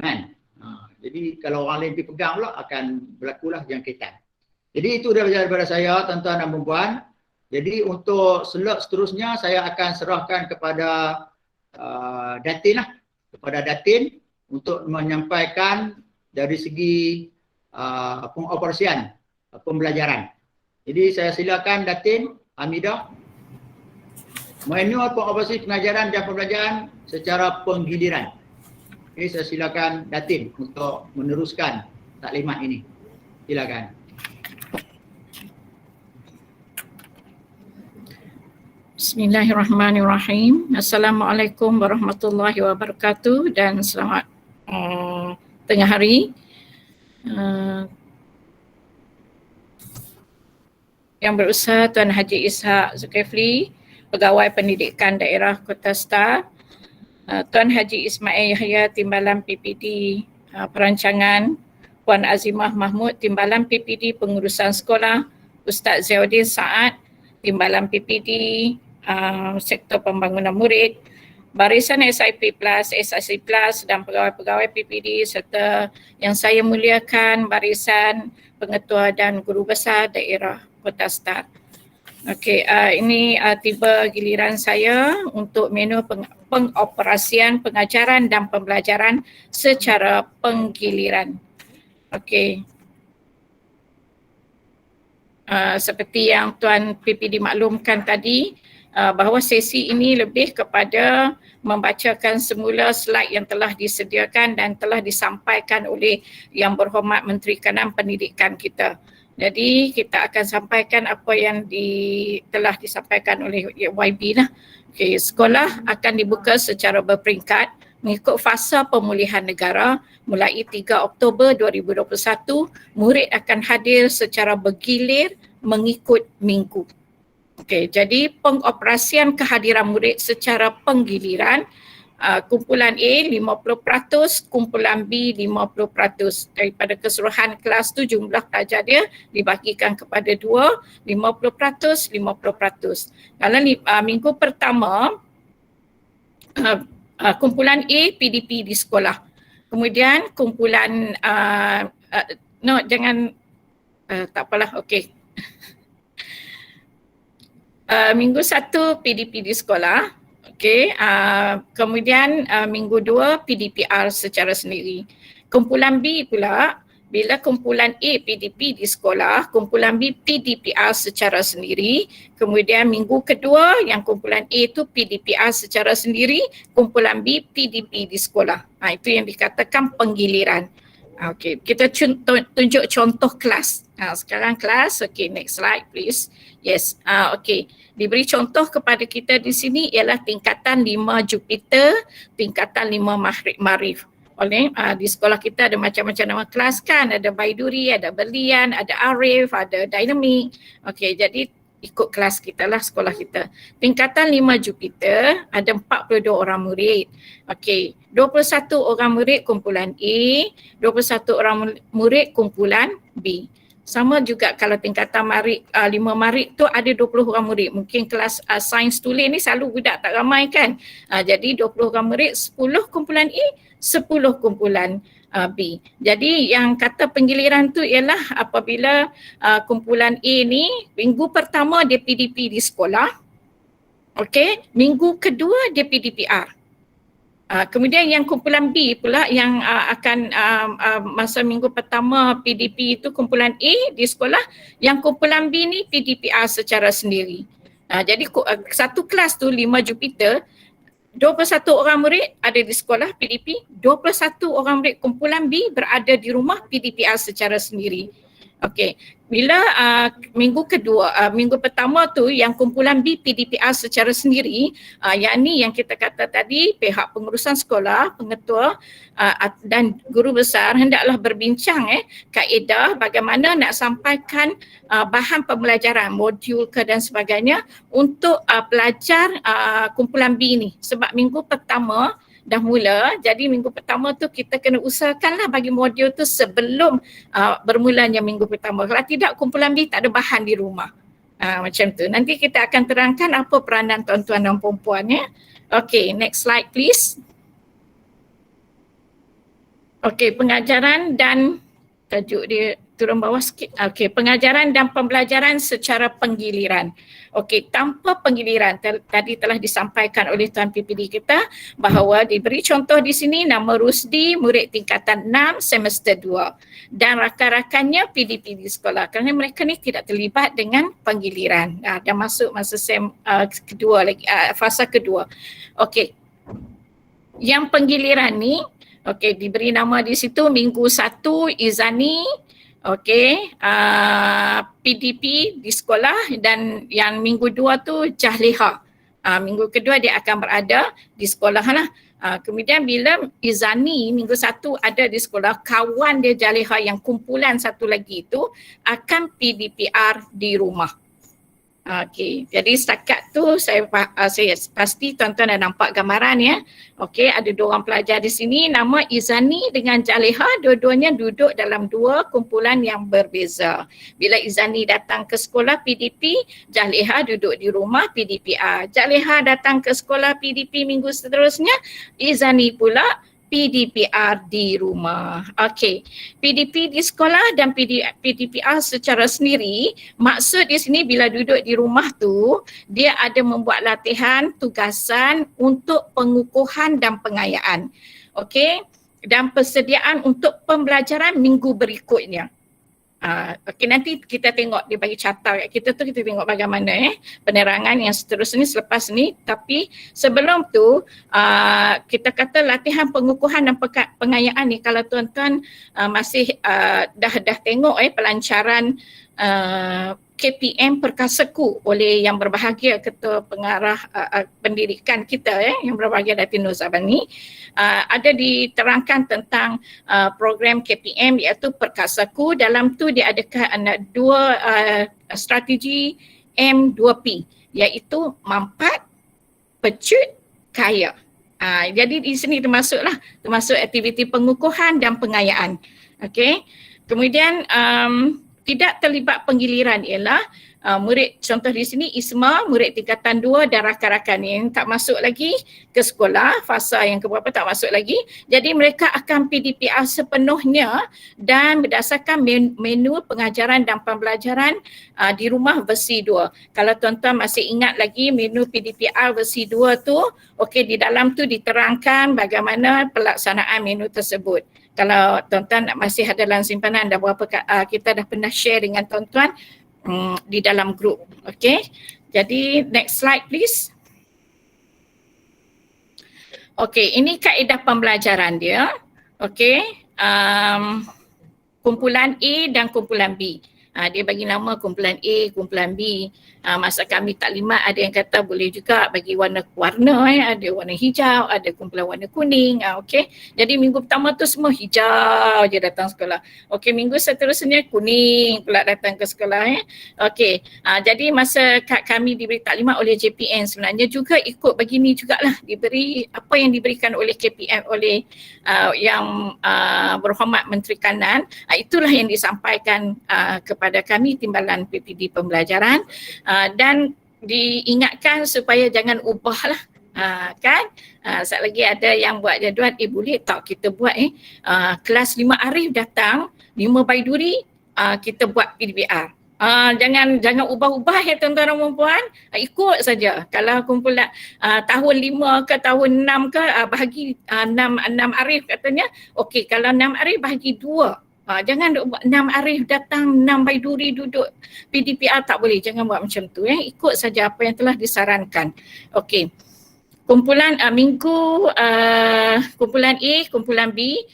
Kan? Jadi kalau orang lain pergi pegang pula akan berlakulah jangkitan. Jadi itu daripada saya tuan-tuan dan puan-puan. Jadi untuk slot seterusnya saya akan serahkan kepada Datin lah. Kepada Datin untuk menyampaikan dari segi pengoperasian pembelajaran. Jadi saya silakan Datin Hamidah manual pengoperasi pengajaran dan pembelajaran secara penggiliran. Jadi saya silakan Datin untuk meneruskan taklimat ini. Silakan. Bismillahirrahmanirrahim. Assalamualaikum warahmatullahi wabarakatuh dan selamat tengah hari. Yang berusaha Tuan Haji Ishak Zulkifli, Pegawai Pendidikan Daerah Kota Star, Tuan Haji Ismail Yahya, Timbalan PPD Perancangan, Puan Azimah Mahmud, Timbalan PPD Pengurusan Sekolah, Ustaz Zainuddin Saad, Timbalan PPD Sektor Pembangunan Murid, barisan SIP Plus, SIC Plus dan pegawai-pegawai PPD serta yang saya muliakan barisan pengetua dan guru besar daerah Kota Star. Okey, ini tiba giliran saya untuk menu pengoperasian pengajaran dan pembelajaran secara penggiliran. Okey. Seperti yang Tuan PPD maklumkan tadi, bahawa sesi ini lebih kepada membacakan semula slide yang telah disediakan dan telah disampaikan oleh Yang Berhormat Menteri Kanan Pendidikan kita. Jadi kita akan sampaikan apa yang telah disampaikan oleh YB lah. Okay, sekolah akan dibuka secara berperingkat mengikut fasa pemulihan negara mulai 3 Oktober 2021. Murid akan hadir secara bergilir mengikut minggu. Okey, jadi pengoperasian kehadiran murid secara penggiliran, kumpulan A 50%, kumpulan B 50%. Daripada keseluruhan kelas tu jumlah pelajar dia dibagikan kepada 50%, 50%. Kalau minggu pertama, kumpulan A PDP di sekolah. Kemudian kumpulan, tak apalah, okey. Minggu 1 PDP di sekolah. Okey, kemudian minggu 2 PDPR secara sendiri. Kumpulan B pula, bila kumpulan A PDP di sekolah, kumpulan B PDPR secara sendiri. Kemudian minggu kedua yang kumpulan A itu PDPR secara sendiri, kumpulan B PDP di sekolah. Itu yang dikatakan penggiliran. Okey, kita tunjuk contoh kelas. Sekarang kelas, okey, next slide please. Yes, okey. Diberi contoh kepada kita di sini ialah tingkatan 5 Jupiter, tingkatan 5 Marif. Di sekolah kita ada macam-macam nama kelas kan, ada Baiduri, ada Berlian, ada Arif, ada Dynamic. Okey, jadi ikut kelas kita lah sekolah kita. Tingkatan 5 Jupiter ada 42 orang murid. Okey, 21 orang murid kumpulan A, 21 orang murid kumpulan B. Sama juga kalau tingkatan Marik, 5 Marik tu ada 20 orang murid. Mungkin kelas sains tulis ni selalu budak tak ramai kan. Jadi 20 orang murid, 10 kumpulan A, 10 kumpulan B. Jadi yang kata penggiliran tu ialah apabila kumpulan A ni minggu pertama dia PDP di sekolah. Okey, minggu kedua dia PDPR. Kemudian yang kumpulan B pula yang akan masa minggu pertama PDP itu kumpulan A di sekolah, yang kumpulan B ni PDPR secara sendiri. Jadi satu kelas tu 5 Jupiter, 21 orang murid ada di sekolah PDP, 21 orang murid kumpulan B berada di rumah PDPR secara sendiri. Okey, bila minggu pertama tu yang kumpulan B PDPR secara sendiri, yakni yang kita kata tadi pihak pengurusan sekolah, pengetua dan guru besar hendaklah berbincang kaedah bagaimana nak sampaikan bahan pembelajaran, modul ke dan sebagainya untuk pelajar kumpulan B ni. Sebab minggu pertama dah mula, jadi minggu pertama tu kita kena usahakanlah bagi modul tu sebelum bermulanya minggu pertama. Kalau tidak, kumpulan B tak ada bahan di rumah. Macam tu. Nanti kita akan terangkan apa peranan tuan-tuan dan puan-puan ya. Okay, next slide please. Okay, pengajaran dan tajuk dia turun bawah sikit. Okey, pengajaran dan pembelajaran secara penggiliran. Okey, tanpa penggiliran tadi telah disampaikan oleh Tuan PPD kita bahawa diberi contoh di sini nama Rusdi, murid tingkatan 6 semester 2 dan rakan-rakannya PDP di sekolah kerana mereka ni tidak terlibat dengan penggiliran. Dah masuk masa kedua lagi, fasa kedua. Okey. Yang penggiliran ni okey, diberi nama di situ minggu 1 Izani, okey, PDP di sekolah, dan yang minggu 2 tu Jahliha. Minggu kedua dia akan berada di sekolah lah. Kemudian bila Izani minggu 1 ada di sekolah, kawan dia Jahliha yang kumpulan satu lagi itu akan PDPR di rumah. Okey, jadi setakat tu saya pasti tuan-tuan dah nampak gambaran ya. Okey, ada dua orang pelajar di sini nama Izani dengan Jaleha, dua-duanya duduk dalam dua kumpulan yang berbeza. Bila Izani datang ke sekolah PDP, Jaleha duduk di rumah PDPR. Jaleha datang ke sekolah PDP minggu seterusnya, Izani pula PDPR di rumah. Okey. PDP di sekolah dan PDPR secara sendiri, maksud di sini bila duduk di rumah tu, dia ada membuat latihan tugasan untuk pengukuhan dan pengayaan. Okey. Dan persediaan untuk pembelajaran minggu berikutnya. Okey, nanti kita tengok dia bagi carta kat kita tu, kita tengok bagaimana penerangan yang seterusnya selepas ni. Tapi sebelum tu kita kata latihan pengukuhan dan pengayaan ni, kalau tuan-tuan masih dah tengok pelancaran KPM Perkasaku oleh yang berbahagia Ketua Pengarah Pendidikan kita yang berbahagia Datin Nur Zabani, ada diterangkan tentang program KPM iaitu Perkasaku. Dalam tu dia ada dua strategi M2P iaitu mampat, pecut, kaya. Jadi di sini termasuk aktiviti pengukuhan dan pengayaan. Okey. Kemudian tidak terlibat penggiliran ialah murid, contoh di sini ISMA, murid tingkatan 2 dan rakan-rakan yang tak masuk lagi ke sekolah, fasa yang keberapa tak masuk lagi. Jadi mereka akan PDPR sepenuhnya dan berdasarkan menu pengajaran dan pembelajaran di rumah versi 2. Kalau tuan-tuan masih ingat lagi menu PDPR versi 2 tu, okey, di dalam tu diterangkan bagaimana pelaksanaan menu tersebut. Kalau tuan-tuan masih ada dalam simpanan, dah berapa kita dah pernah share dengan tuan-tuan di dalam grup. Okay, jadi next slide please. Okay, ini kaedah pembelajaran dia. Okay, kumpulan A dan kumpulan B. Dia bagi nama kumpulan A, kumpulan B. Masa kami taklimat ada yang kata boleh juga bagi warna-warna, ada warna hijau, ada kumpulan warna kuning. Okey. Jadi minggu pertama tu semua hijau je datang sekolah. Okey, minggu seterusnya kuning pula datang ke sekolah. Okey. Jadi masa kami diberi taklimat oleh JPN sebenarnya juga ikut begini jugalah, diberi apa yang diberikan oleh KPM oleh yang berhormat Menteri Kanan. Itulah yang disampaikan kepada kami Timbalan PPD Pembelajaran. Dan diingatkan supaya jangan ubahlah kan. Sat lagi ada yang buat jadual, boleh tak kita buat kelas 5 Arif datang 5 Baiduri, kita buat PDPR. Jangan ubah-ubah ya tuan-tuan dan puan-puan, ikut saja. Kalau kumpulan tahun 5 ke tahun 6 ke bahagi 6 Arif katanya, okey, kalau 6 Arif bahagi 2. Jangan 6 Arif datang 6 Baiduri duduk PDPR, tak boleh, jangan buat macam tu. Ikut saja apa yang telah disarankan. Okey. Kumpulan kumpulan A, kumpulan B,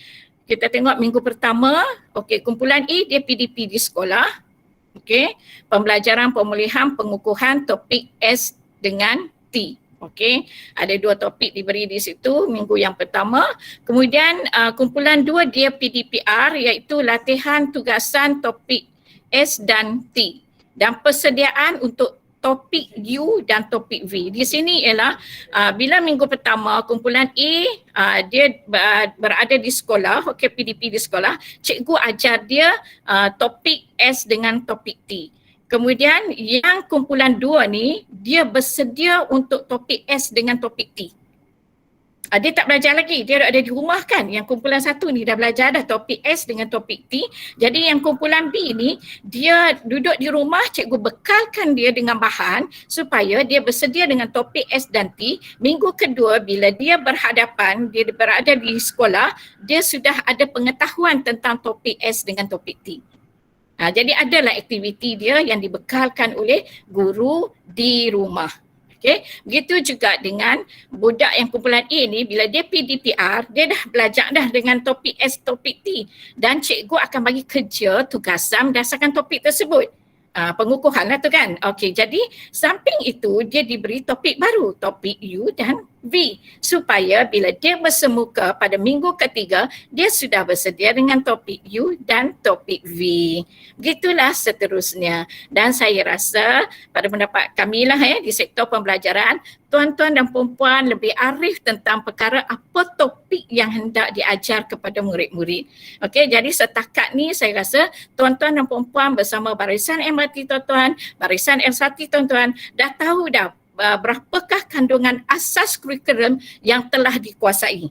kita tengok minggu pertama. Okey, kumpulan A dia PDP di sekolah. Okey, pembelajaran pemulihan pengukuhan topik S dengan T. Okey, ada 2 topik diberi di situ minggu yang pertama. Kemudian kumpulan 2 dia PDPR iaitu latihan tugasan topik S dan T dan persediaan untuk topik U dan topik V. Di sini ialah bila minggu pertama kumpulan A dia berada di sekolah, okey, PDP di sekolah, cikgu ajar dia topik S dengan topik T. Kemudian yang kumpulan 2 ni dia bersedia untuk topik S dengan topik T. Dia tak belajar lagi, dia ada di rumah kan. Yang kumpulan 1 ni dah belajar dah topik S dengan topik T. Jadi yang kumpulan B ni dia duduk di rumah, cikgu bekalkan dia dengan bahan supaya dia bersedia dengan topik S dan T. Minggu kedua bila dia berhadapan, dia berada di sekolah, dia sudah ada pengetahuan tentang topik S dengan topik T. Jadi adalah aktiviti dia yang dibekalkan oleh guru di rumah. Okay. Begitu juga dengan budak yang kumpulan A ni, bila dia PDPR, dia dah belajar dah dengan topik S, topik T, dan cikgu akan bagi kerja tugasan berdasarkan topik tersebut. Pengukuhan lah tu kan. Okey, jadi samping itu dia diberi topik baru, topik U dan V, supaya bila dia bersemuka pada minggu ketiga, dia sudah bersedia dengan topik U dan topik V. Begitulah seterusnya. Dan saya rasa pada pendapat kami lah di sektor pembelajaran, tuan-tuan dan puan-puan lebih arif tentang perkara apa topik yang hendak diajar kepada murid-murid. Okey, jadi setakat ni saya rasa tuan-tuan dan puan-puan bersama barisan MRT tuan-tuan, barisan L1 tuan-tuan dah tahu dah berapakah kandungan asas kurikulum yang telah dikuasai.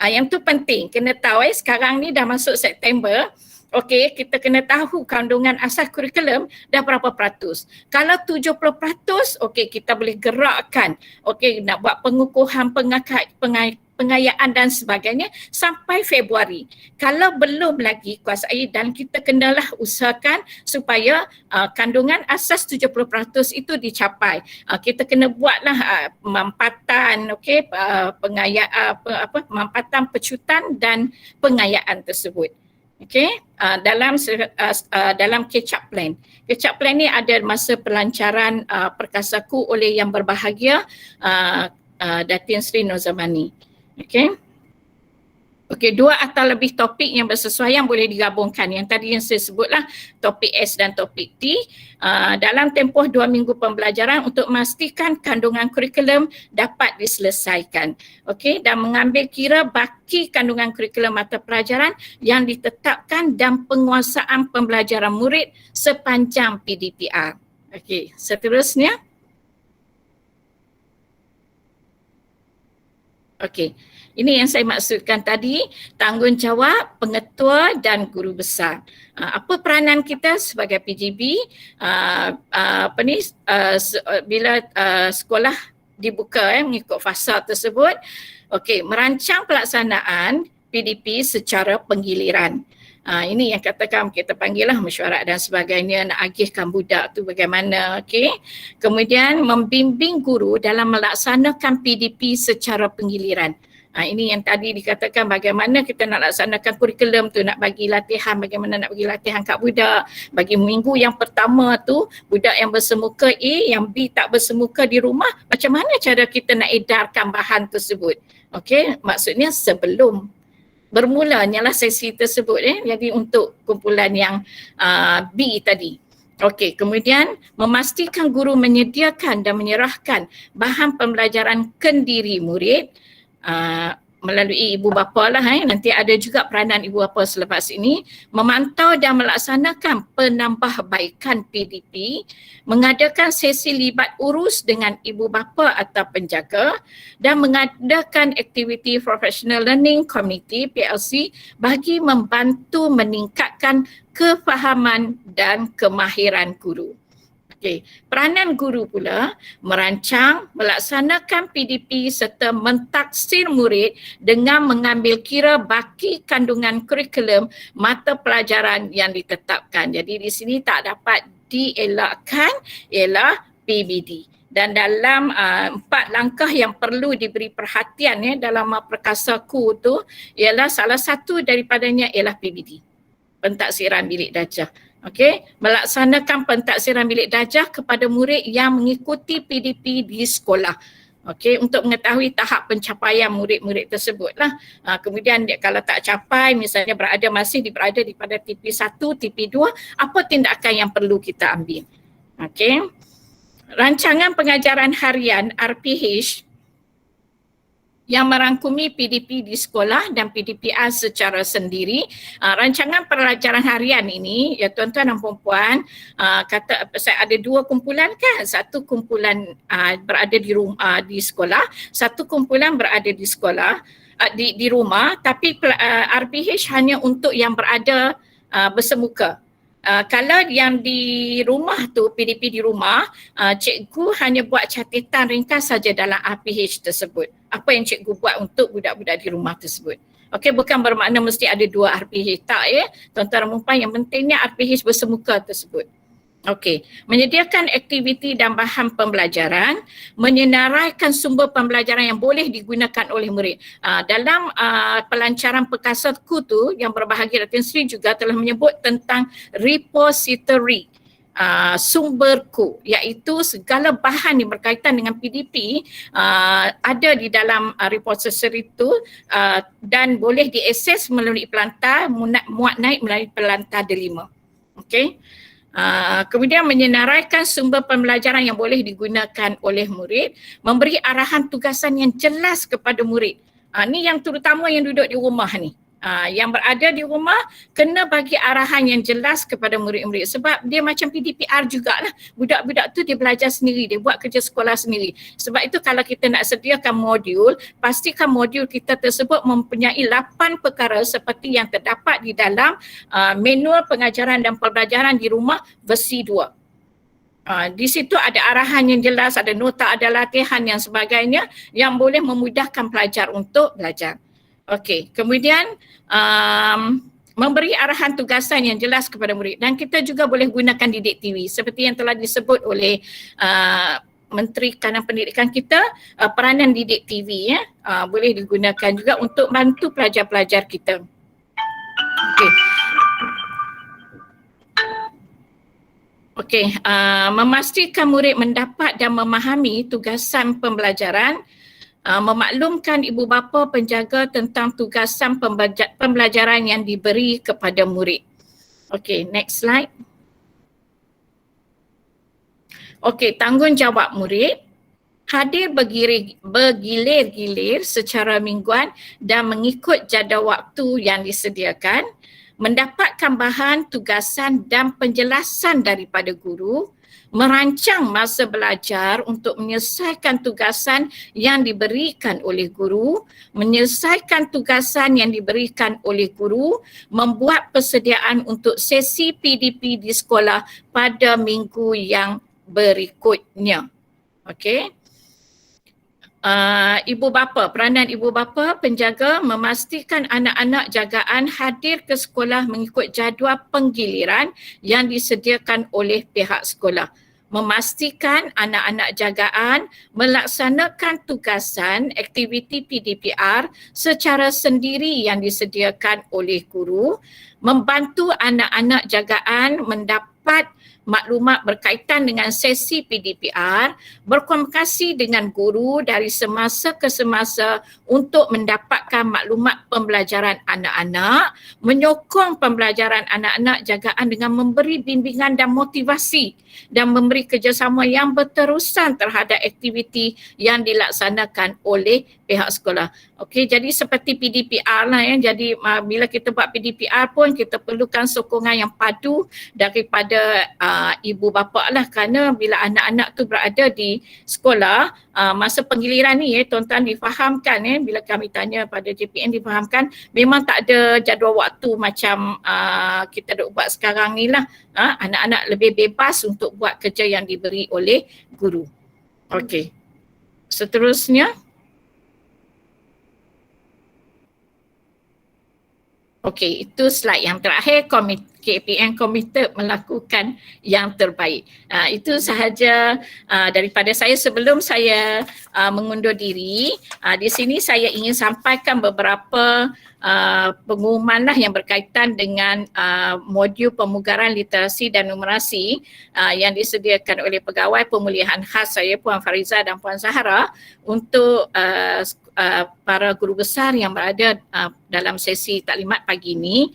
Yang tu penting, kena tahu sekarang ni dah masuk September. Okey, kita kena tahu kandungan asas kurikulum dah berapa peratus. Kalau 70%, okey, kita boleh gerakkan, okey, nak buat pengukuhan pengayaan dan sebagainya sampai Februari. Kalau belum lagi kuasai, dan kita kenalah usahakan supaya kandungan asas 70% itu dicapai. Kita kena buatlah mampatan, okey, pengayaan mampatan pecutan dan pengayaan tersebut. Okey, dalam catch-up plan. Catch-up plan ni ada masa pelancaran perkasaku oleh yang berbahagia Datin Sri Nozamani. Okey. Okey, 2 atau lebih topik yang bersesuaian boleh digabungkan. Yang tadi yang saya sebutlah topik S dan topik T dalam tempoh 2 minggu pembelajaran untuk memastikan kandungan kurikulum dapat diselesaikan. Okey, dan mengambil kira baki kandungan kurikulum mata pelajaran yang ditetapkan dan penguasaan pembelajaran murid sepanjang PDPR. Okey, seterusnya. Okey. Ini yang saya maksudkan tadi, tanggungjawab pengetua dan guru besar. Apa peranan kita sebagai PGB bila sekolah dibuka mengikut fasa tersebut, okey, merancang pelaksanaan PDP secara penggiliran. Ini yang katakan kita panggillah mesyuarat dan sebagainya, nak agihkan budak tu bagaimana, okey. Kemudian membimbing guru dalam melaksanakan PDP secara penggiliran. Ini yang tadi dikatakan bagaimana kita nak laksanakan kurikulum tu, nak bagi latihan, bagaimana nak bagi latihan kat budak. Bagi minggu yang pertama tu, budak yang bersemuka A, yang B tak bersemuka di rumah, macam mana cara kita nak edarkan bahan tersebut. Okey, maksudnya sebelum bermulanya lah sesi tersebut. Jadi untuk kumpulan yang B tadi. Okey, kemudian memastikan guru menyediakan dan menyerahkan bahan pembelajaran kendiri murid melalui ibu bapa lah. Nanti ada juga peranan ibu bapa selepas ini, memantau dan melaksanakan penambahbaikan PDP, mengadakan sesi libat urus dengan ibu bapa atau penjaga dan mengadakan aktiviti professional learning community PLC bagi membantu meningkatkan kefahaman dan kemahiran guru. Okey, peranan guru pula merancang, melaksanakan PDP serta mentaksir murid dengan mengambil kira baki kandungan kurikulum mata pelajaran yang ditetapkan. Jadi di sini tak dapat dielakkan ialah PBD. Dan dalam 4 langkah yang perlu diberi perhatian dalam perkasaku tu ialah salah satu daripadanya ialah PBD, pentaksiran bilik darjah. Okey, melaksanakan pentaksiran bilik darjah kepada murid yang mengikuti PDP di sekolah. Okey, untuk mengetahui tahap pencapaian murid-murid tersebut lah. Kemudian dia, kalau tak capai, misalnya masih berada di pada TP1, TP2, apa tindakan yang perlu kita ambil. Okey. Rancangan pengajaran harian RPH yang merangkumi PDP di sekolah dan PDPR secara sendiri. Rancangan pelajaran harian ini, ya tuan-tuan dan puan-puan, saya ada 2 kumpulan kan. Satu kumpulan berada di rumah di sekolah, satu kumpulan berada di sekolah di rumah, tapi RPH hanya untuk yang berada bersemuka. Kalau yang di rumah tu, PDP di rumah, cikgu hanya buat catatan ringkas saja dalam RPH tersebut. Apa yang cikgu buat untuk budak-budak di rumah tersebut. Okey, bukan bermakna mesti ada 2 RPH. Tak tuan-tuan dan puan-puan, yang pentingnya RPH bersemuka tersebut. Okey, menyediakan aktiviti dan bahan pembelajaran, menyenaraikan sumber pembelajaran yang boleh digunakan oleh murid. Dalam pelancaran perkasaku tu, yang berbahagia Datin Sri juga telah menyebut tentang repository sumberku, iaitu segala bahan yang berkaitan dengan PDP ada di dalam repository itu dan boleh diakses melalui pelantar, muat naik melalui pelantar delima. Okey. Kemudian menyenaraikan sumber pembelajaran yang boleh digunakan oleh murid, memberi arahan tugasan yang jelas kepada murid. Ni yang terutama yang duduk di rumah ni. Yang berada di rumah kena bagi arahan yang jelas kepada murid-murid sebab dia macam PDPR jugalah. Budak-budak tu dia belajar sendiri, dia buat kerja sekolah sendiri. Sebab itu kalau kita nak sediakan modul, pastikan modul kita tersebut mempunyai 8 perkara seperti yang terdapat di dalam manual pengajaran dan pembelajaran di rumah versi 2. Di situ ada arahan yang jelas, ada nota, ada latihan yang sebagainya yang boleh memudahkan pelajar untuk belajar. Okey, kemudian memberi arahan tugasan yang jelas kepada murid dan kita juga boleh gunakan Didik TV seperti yang telah disebut oleh Menteri Kanan Pendidikan kita, peranan Didik TV boleh digunakan juga untuk bantu pelajar-pelajar kita. Okey, memastikan murid mendapat dan memahami tugasan pembelajaran, memaklumkan ibu bapa penjaga tentang tugasan pembelajaran yang diberi kepada murid. Okey, next slide. Okey, tanggungjawab murid. Hadir bergilir-gilir secara mingguan dan mengikut jadual waktu yang disediakan. Mendapatkan bahan, tugasan dan penjelasan daripada guru. Merancang masa belajar untuk menyelesaikan tugasan yang diberikan oleh guru, menyelesaikan tugasan yang diberikan oleh guru, membuat persediaan untuk sesi PDP di sekolah pada minggu yang berikutnya. Okey. Ibu bapa, peranan ibu bapa penjaga memastikan anak-anak jagaan hadir ke sekolah mengikut jadual penggiliran yang disediakan oleh pihak sekolah. Memastikan anak-anak jagaan melaksanakan tugasan aktiviti PDPR secara sendiri yang disediakan oleh guru, membantu anak-anak jagaan mendapat maklumat berkaitan dengan sesi PDPR, berkomunikasi dengan guru dari semasa ke semasa untuk mendapatkan maklumat pembelajaran anak-anak, menyokong pembelajaran anak-anak jagaan dengan memberi bimbingan dan motivasi dan memberi kerjasama yang berterusan terhadap aktiviti yang dilaksanakan oleh pihak sekolah. Okey, jadi seperti PDPR lah ya. Jadi bila kita buat PDPR pun kita perlukan sokongan yang padu daripada ibu bapa lah, kerana bila anak-anak tu berada di sekolah masa penggiliran ni tuan-tuan difahamkan bila kami tanya pada JPN difahamkan memang tak ada jadual waktu macam kita duk buat sekarang ni lah. Anak-anak lebih bebas untuk buat kerja yang diberi oleh guru. Okey. Seterusnya. Okey, itu slide yang terakhir. KPN komited melakukan yang terbaik. Itu sahaja daripada saya sebelum saya mengundur diri. Di sini saya ingin sampaikan beberapa pengumuman lah yang berkaitan dengan modul pemugaran literasi dan numerasi yang disediakan oleh Pegawai Pemulihan Khas saya, Puan Fariza dan Puan Zahra, untuk para guru besar yang berada dalam sesi taklimat pagi ini.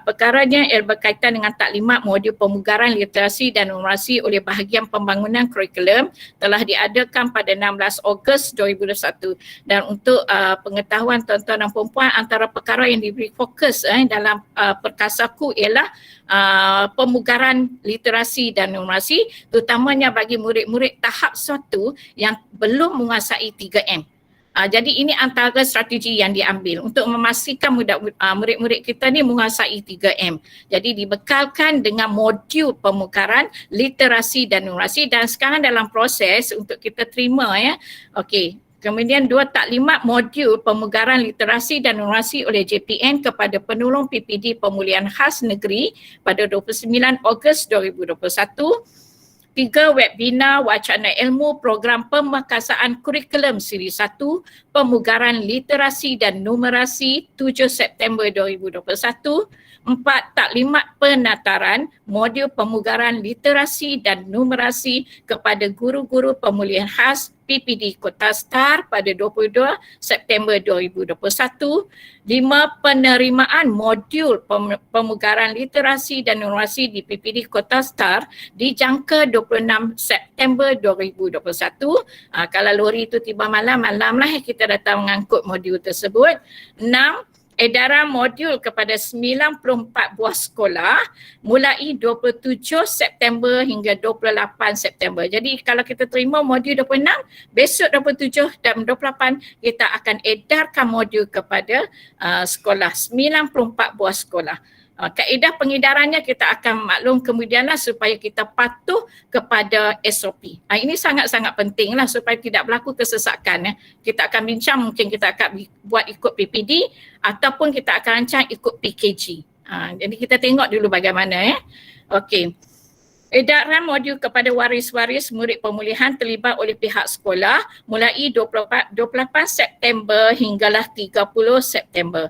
Perkaranya berkaitan dengan taklimat modul pemugaran literasi dan numerasi oleh bahagian pembangunan kurikulum telah diadakan pada 16 Ogos 2021. Dan untuk pengetahuan tuan-tuan dan puan-puan, antara perkara yang diberi fokus dalam perkasaku ialah pemugaran literasi dan numerasi, terutamanya bagi murid-murid tahap 1 yang belum menguasai 3M. Jadi ini antara strategi yang diambil untuk memastikan murid-murid kita ni menguasai 3M. Jadi dibekalkan dengan modul pemugaran literasi dan numerasi dan sekarang dalam proses untuk kita terima ya. Okey. Kemudian 2 taklimat modul pemugaran literasi dan numerasi oleh JPN kepada penolong PPD Pemulihan Khas Negeri pada 29 Ogos 2021. 3 webinar wacana ilmu program pemakasaan kurikulum siri 1 pemugaran literasi dan numerasi 7 September 2021. 4 taklimat penataran modul pemugaran literasi dan numerasi kepada guru-guru pemulihan khas PPD Kota Star pada 22 September 2021. 5 penerimaan modul pemugaran literasi dan numerasi di PPD Kota Star dijangka 26 September 2021. Kalau lori itu tiba malam lah kita datang mengangkut modul tersebut. 6 edaran modul kepada 94 buah sekolah mulai 27 September hingga 28 September. Jadi kalau kita terima modul 26, besok 27 dan 28 kita akan edarkan modul kepada sekolah, 94 buah sekolah. Kaedah pengedarannya kita akan maklum kemudianlah supaya kita patuh kepada SOP. Ini sangat-sangat pentinglah supaya tidak berlaku kesesakan. Kita akan bincang, mungkin kita akan buat ikut PPD ataupun kita akan rancang ikut PKG. Jadi kita tengok dulu bagaimana. Okey. Edaran modul kepada waris-waris murid pemulihan terlibat oleh pihak sekolah mulai 28 September hinggalah 30 September.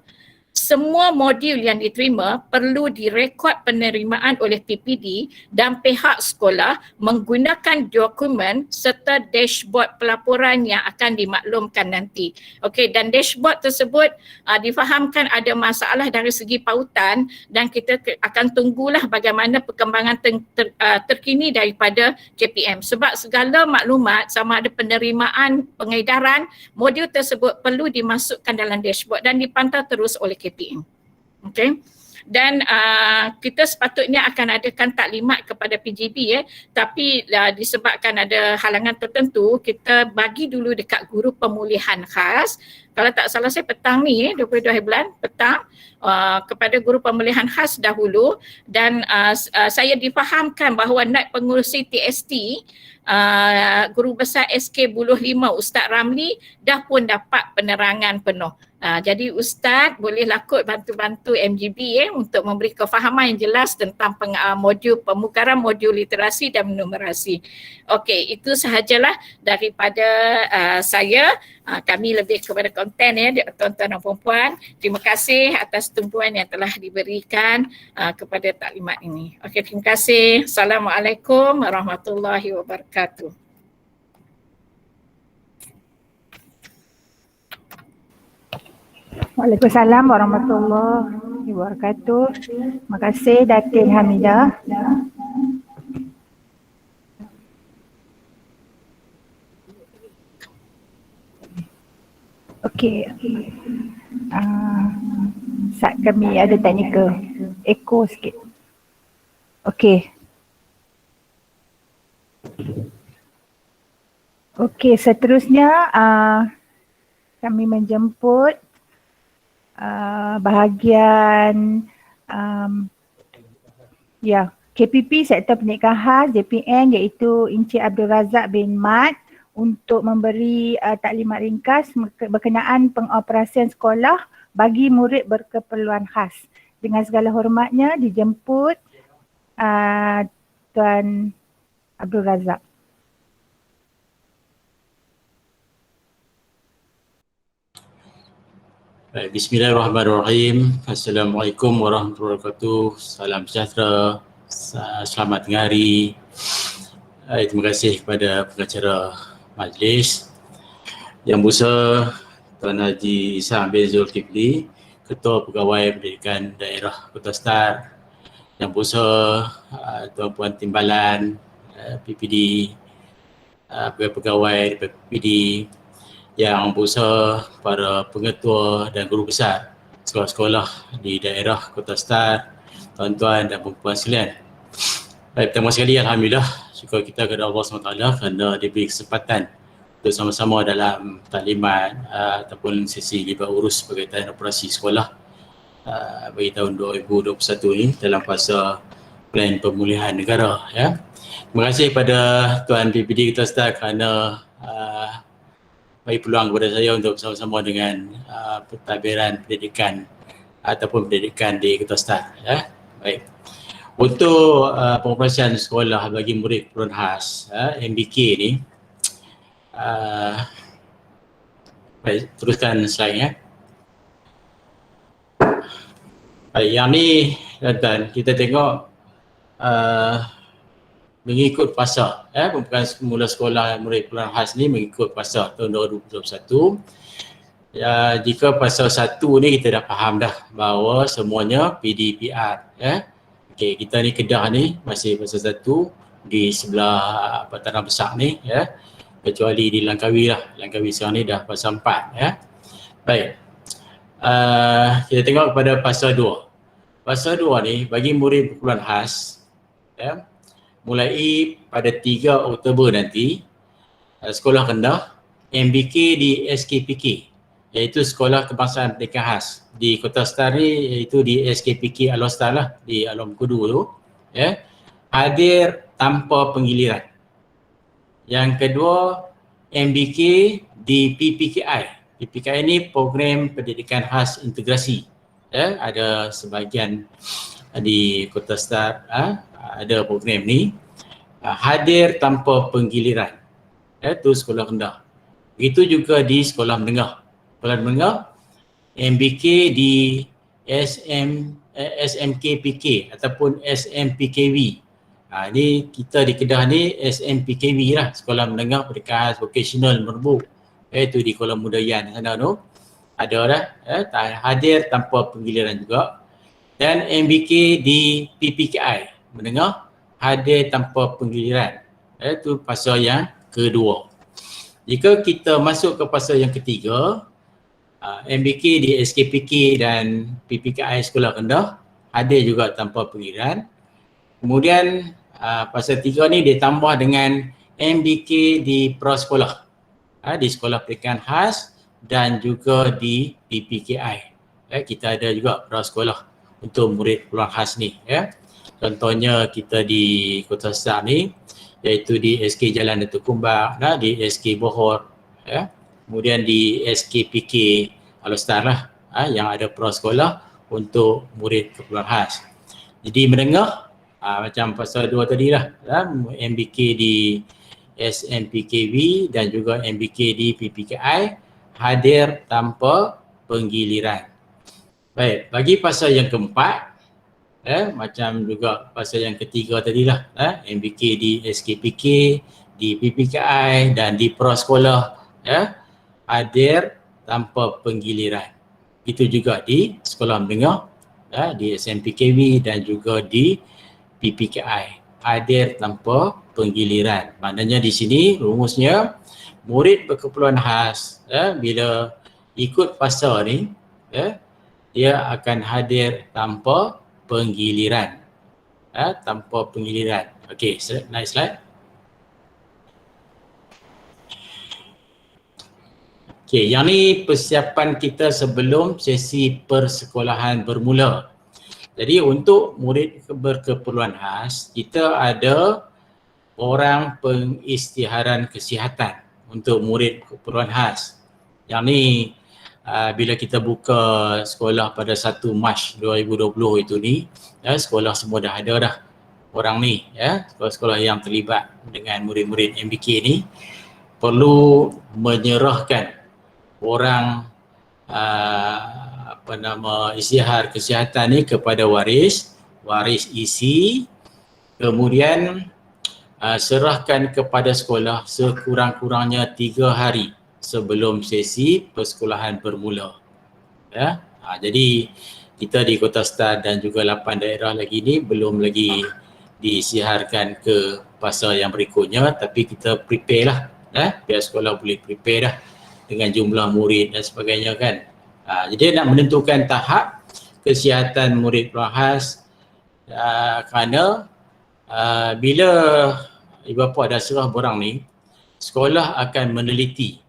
Semua modul yang diterima perlu direkod penerimaan oleh PPD dan pihak sekolah menggunakan dokumen serta dashboard pelaporan yang akan dimaklumkan nanti. Okey, dan dashboard tersebut difahamkan ada masalah dari segi pautan dan kita akan tunggulah bagaimana perkembangan terkini daripada KPM. Sebab segala maklumat sama ada penerimaan, pengedaran, modul tersebut perlu dimasukkan dalam dashboard dan dipantau terus oleh KPM. Okey. Dan kita sepatutnya akan adakan taklimat kepada PGB tapi disebabkan ada halangan tertentu, kita bagi dulu dekat guru pemulihan khas. Kalau tak salah saya petang ni 22 bulan petang kepada guru pemulihan khas dahulu, dan saya difahamkan bahawa naib pengurusi TST guru besar SK Buluh 5 Ustaz Ramli dah pun dapat penerangan penuh. Jadi Ustaz bolehlah kot bantu-bantu MGB untuk memberi kefahaman yang jelas tentang modul pemukaran, modul literasi dan numerasi. Okey, itu sahajalah daripada saya. Kami lebih kepada konten tuan-tuan dan puan-puan. Terima kasih atas tumpuan yang telah diberikan kepada taklimat ini. Okey, terima kasih. Assalamualaikum warahmatullahi wabarakatuh. Waalaikumsalam warahmatullahi wabarakatuh. Terima kasih Datin Hamidah. Okey. Saat kami ada teknikal echo sikit. Okey. Okey, seterusnya kami menjemput bahagian KPP Sektor Pendidikan Khas JPN iaitu Encik Abdul Razak bin Mat untuk memberi taklimat ringkas berkenaan pengoperasian sekolah bagi murid berkeperluan khas. Dengan segala hormatnya dijemput Tuan Abdul Razak. Bismillahirrahmanirrahim. Assalamualaikum warahmatullahi wabarakatuh. Salam sejahtera. Selamat tengah hari. Terima kasih kepada pengacara majlis, Yang Besar Tuan Haji Ishak bin Zulkifli, Ketua Pegawai Pendidikan Daerah Kota Star, Yang Besar Tuan Puan Timbalan, PPD, pegawai PPD, Yang Besar para pengetua dan guru besar sekolah-sekolah di daerah Kota Star, tuan-tuan dan puan-puan sekalian. Baik, pertama sekali alhamdulillah syukur kita kepada Allah SWT kerana diberi kesempatan untuk sama-sama dalam taklimat ataupun sesi libat urus berkaitan operasi sekolah bagi tahun 2021 ini dalam fasa plan pemulihan negara. Terima kasih kepada Tuan PPD Kota Star kerana bagi peluang kepada saya untuk bersama-sama dengan pentadbiran pendidikan ataupun pendidikan di Kota Star. Baik. Untuk pengoperasian sekolah bagi murid keperluan khas MBK ni, baik, teruskan slide Baik, yang ni tuan-tuan, kita tengok mengikut fasa pembukaan semula sekolah murid keperluan khas ni mengikut fasa tahun 2021. Jika fasa 1 ni kita dah faham dah bahawa semuanya PDPR. Okey, kita ni Kedah ni masih fasa 1 di sebelah Tanah Besar ni kecuali di Langkawi lah. Langkawi sekarang ni dah fasa 4 Baik. kita tengok kepada pasal 2. Pasal 2 ni bagi murid berkeperluan khas, ya, mulai pada 3 Oktober nanti, sekolah rendah MBK di SKPK, iaitu Sekolah Kebangsaan Pendidikan Khas di Kota Star ni, iaitu di SKPK Alor-Star lah, di Alam Kudu tu, ya, hadir tanpa penggiliran. Yang kedua, MBK di PPKI. PPKI ni Program Pendidikan Khas Integrasi. Ya, ada sebahagian di Kota Star ada program ni, hadir tanpa penggiliran. Itu sekolah rendah. Begitu juga di sekolah menengah. Sekolah menengah MBK di SMKPK ataupun SMPKV. Ini kita di Kedah ni SMPKV lah, Sekolah Menengah Pendidikan Khas Vocational Merbuk. Itu di Kuala Mudayan sana tu. Ada dah, hadir tanpa penggiliran juga. Dan MBK di PPKI menengah hadir tanpa penggiliran. Itu pasal yang kedua. Jika kita masuk ke pasal yang ketiga, MBK di SKPK dan PPKI sekolah rendah hadir juga tanpa penggiliran. Kemudian pasal 3 ni ditambah dengan MBK di prasekolah, di sekolah pendidikan khas dan juga di PPKI. Kita ada juga prasekolah untuk murid keperluan khas ni. Contohnya kita di Kota Star ni, iaitu di SK Jalan Datuk Kumbak, di SK Bohor, kemudian di SKPK Alor-Star lah, yang ada prasekolah untuk murid keperluan khas. Jadi menengah, macam pasal 2 tadi lah, MBK di SMPKV dan juga MBK di PPKI hadir tanpa penggiliran. Baik, bagi pasal yang keempat, macam juga pasal yang ketiga tadilah, MBK di SKPK, di PPKI dan di prasekolah, hadir tanpa penggiliran. Itu juga di sekolah menengah, di SMPKV dan juga di PPKI hadir tanpa penggiliran. Maknanya di sini rumusnya, murid berkeperluan khas bila ikut pasal ni, dia akan hadir tanpa penggiliran. Tanpa penggiliran. Okey, next slide. Okey, yang ni persiapan kita sebelum sesi persekolahan bermula. Jadi untuk murid berkeperluan khas, kita ada orang pengisytiharan kesihatan untuk murid keperluan khas. Yang ni bila kita buka sekolah pada 1 Mac 2020 itu ni, sekolah semua dah ada dah orang ni, sekolah-sekolah yang terlibat dengan murid-murid MBK ni perlu menyerahkan orang isytihar kesihatan ni kepada waris isi, kemudian serahkan kepada sekolah sekurang-kurangnya 3 hari sebelum sesi persekolahan bermula. Jadi kita di Kota Star dan juga 8 daerah lagi ni belum lagi disiarkan ke pasal yang berikutnya, tapi kita prepare lah, pihak sekolah boleh prepare dah dengan jumlah murid dan sebagainya kan. Jadi nak menentukan tahap kesihatan murid keperluan khas, kerana bila ibu bapa dah serah borang ni, sekolah akan meneliti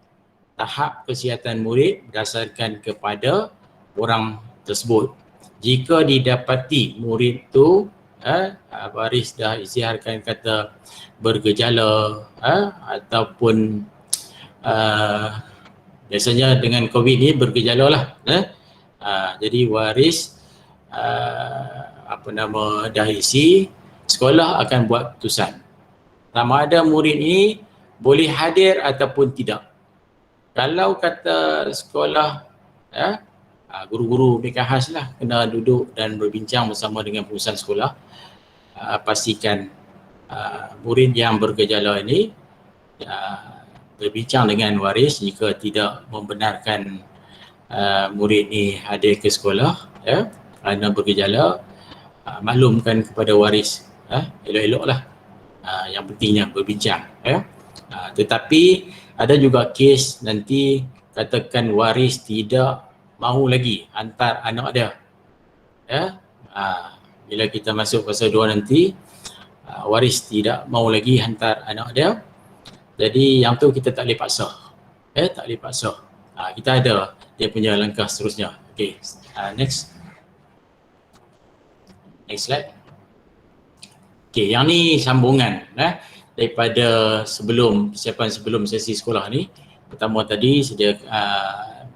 tahap kesihatan murid berdasarkan kepada orang tersebut. Jika didapati murid tu waris dah isytiharkan kata bergejala ataupun biasanya dengan COVID ni bergejala lah, jadi waris dah isi, sekolah akan buat keputusan sama ada murid ni boleh hadir ataupun tidak. Kalau kata sekolah, guru-guru pendidikan khas lah kena duduk dan berbincang bersama dengan pengurusan sekolah, pastikan murid yang bergejala ini berbincang dengan waris. Jika tidak membenarkan murid ni hadir ke sekolah kerana bergejala, maklumkan kepada waris, elok-elok lah, yang pentingnya berbincang. Tetapi ada juga kes nanti katakan waris tidak mahu lagi hantar anak dia. Ya. Bila kita masuk fasa 2 nanti, waris tidak mahu lagi hantar anak dia. Jadi yang tu kita tak boleh paksa. Tak boleh paksa. Kita ada dia punya langkah seterusnya. Okay, next. Next slide. Okay, yang ni sambungan daripada persiapan sebelum sesi sekolah ni. Pertama tadi sedia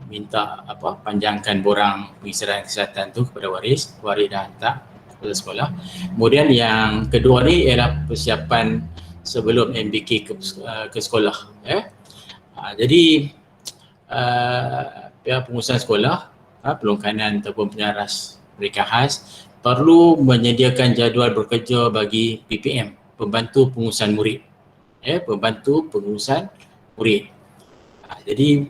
minta panjangkan borang pengisytiharan kesihatan tu kepada waris dah hantar kepada sekolah. Kemudian yang kedua ni ialah persiapan sebelum MBK ke sekolah. Jadi pihak pengurusan sekolah, pelongkanan ataupun penyaras mereka khas perlu menyediakan jadual bekerja bagi PPM, pembantu pengurusan murid. Pembantu pengurusan murid. Jadi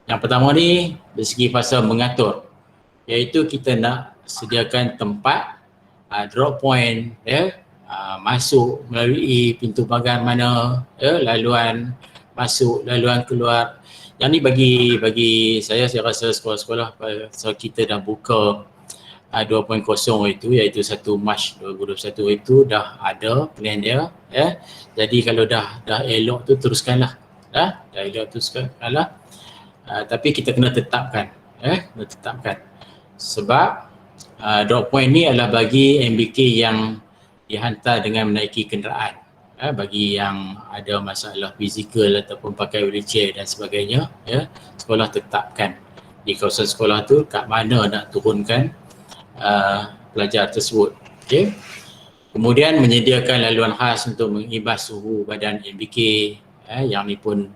yang pertama ni dari segi pasal mengatur, iaitu kita nak sediakan tempat drop point, masuk melalui pintu pagar mana, laluan masuk, laluan keluar. Yang ni bagi saya rasa sekolah-sekolah kita dah buka 2.0 itu, iaitu 1 Mac 2021 itu dah ada plan dia. Jadi kalau dah elok tu teruskanlah. Dah elok teruskanlah. Tapi kita kena tetapkan. Sebab drop point ni adalah bagi MBK yang dihantar dengan menaiki kenderaan. Bagi yang ada masalah fizikal ataupun pakai wheelchair dan sebagainya, sekolah tetapkan di kawasan sekolah tu kat mana nak turunkan pelajar tersebut. Okay. Kemudian menyediakan laluan khas untuk mengibas suhu badan MBK. Yang ni pun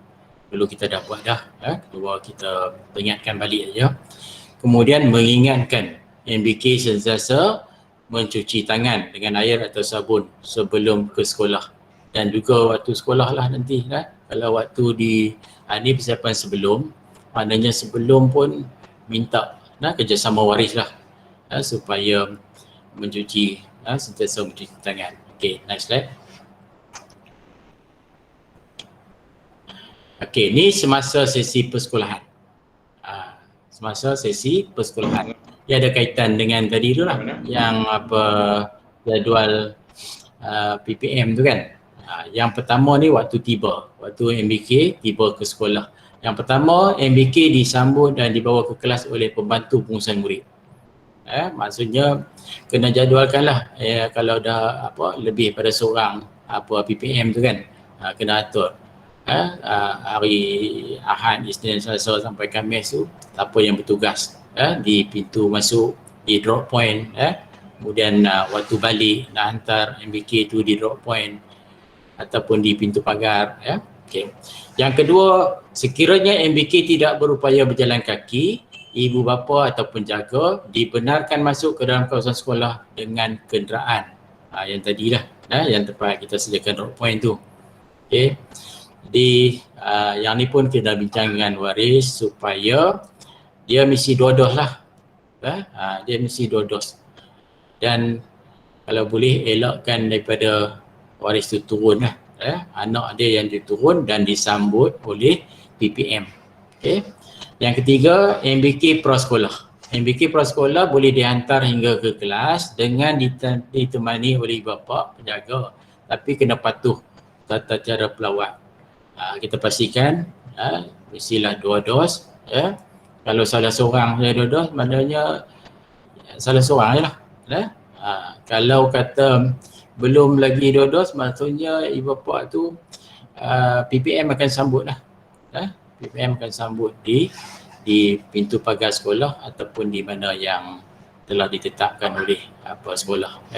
perlu kita dah buat dah. Kedua kita ingatkan balik aja. Kemudian mengingatkan MBK sentiasa mencuci tangan dengan air atau sabun sebelum ke sekolah. Dan juga waktu sekolah lah nanti. Kalau waktu ni persiapan sebelum, maknanya sebelum pun minta kerjasama waris lah supaya mencuci, sentiasa mencuci tangan. Okay, next slide. Okay, ni semasa sesi persekolahan. Semasa sesi persekolahan. Ia ada kaitan dengan tadi tu lah, yang jadual PPM tu kan. Yang pertama ni waktu MBK tiba ke sekolah. Yang pertama, MBK disambut dan dibawa ke kelas oleh pembantu pengurusan murid. Maksudnya kena jadualkan lah. Kalau dah lebih pada seorang PPM tu kan, kena atur. Hari Ahad, Isnin, Selasa sampai Khamis tu siapa yang bertugas di pintu masuk, di drop point, kemudian waktu balik nak hantar MBK tu di drop point ataupun di pintu pagar. Okay. Yang kedua, sekiranya MBK tidak berupaya berjalan kaki, ibu bapa ataupun penjaga dibenarkan masuk ke dalam kawasan sekolah dengan kenderaan. Yang tadi lah, yang tempat kita sediakan drop point tu. Okay. Jadi yang ni pun kita bincang dengan waris supaya dia mesti dua-dos lah. Dia mesti dua-dos. Dan kalau boleh elakkan daripada waris tu turun lah. Anak dia yang diturun dan disambut oleh PPM. Okay. Yang ketiga, MBK prasekolah. MBK prasekolah boleh dihantar hingga ke kelas dengan ditemani oleh bapa penjaga, tapi kena patuh tata cara pelawat. Kita pastikan mestilah 2 dos. Kalau salah seorang saya 2 dos, maknanya salah seorang je lah. Kalau kata belum lagi 2 dos, maksudnya ibu bapa tu PPM akan sambut lah. PPM akan sambut di pintu pagar sekolah ataupun di mana yang telah ditetapkan oleh sekolah.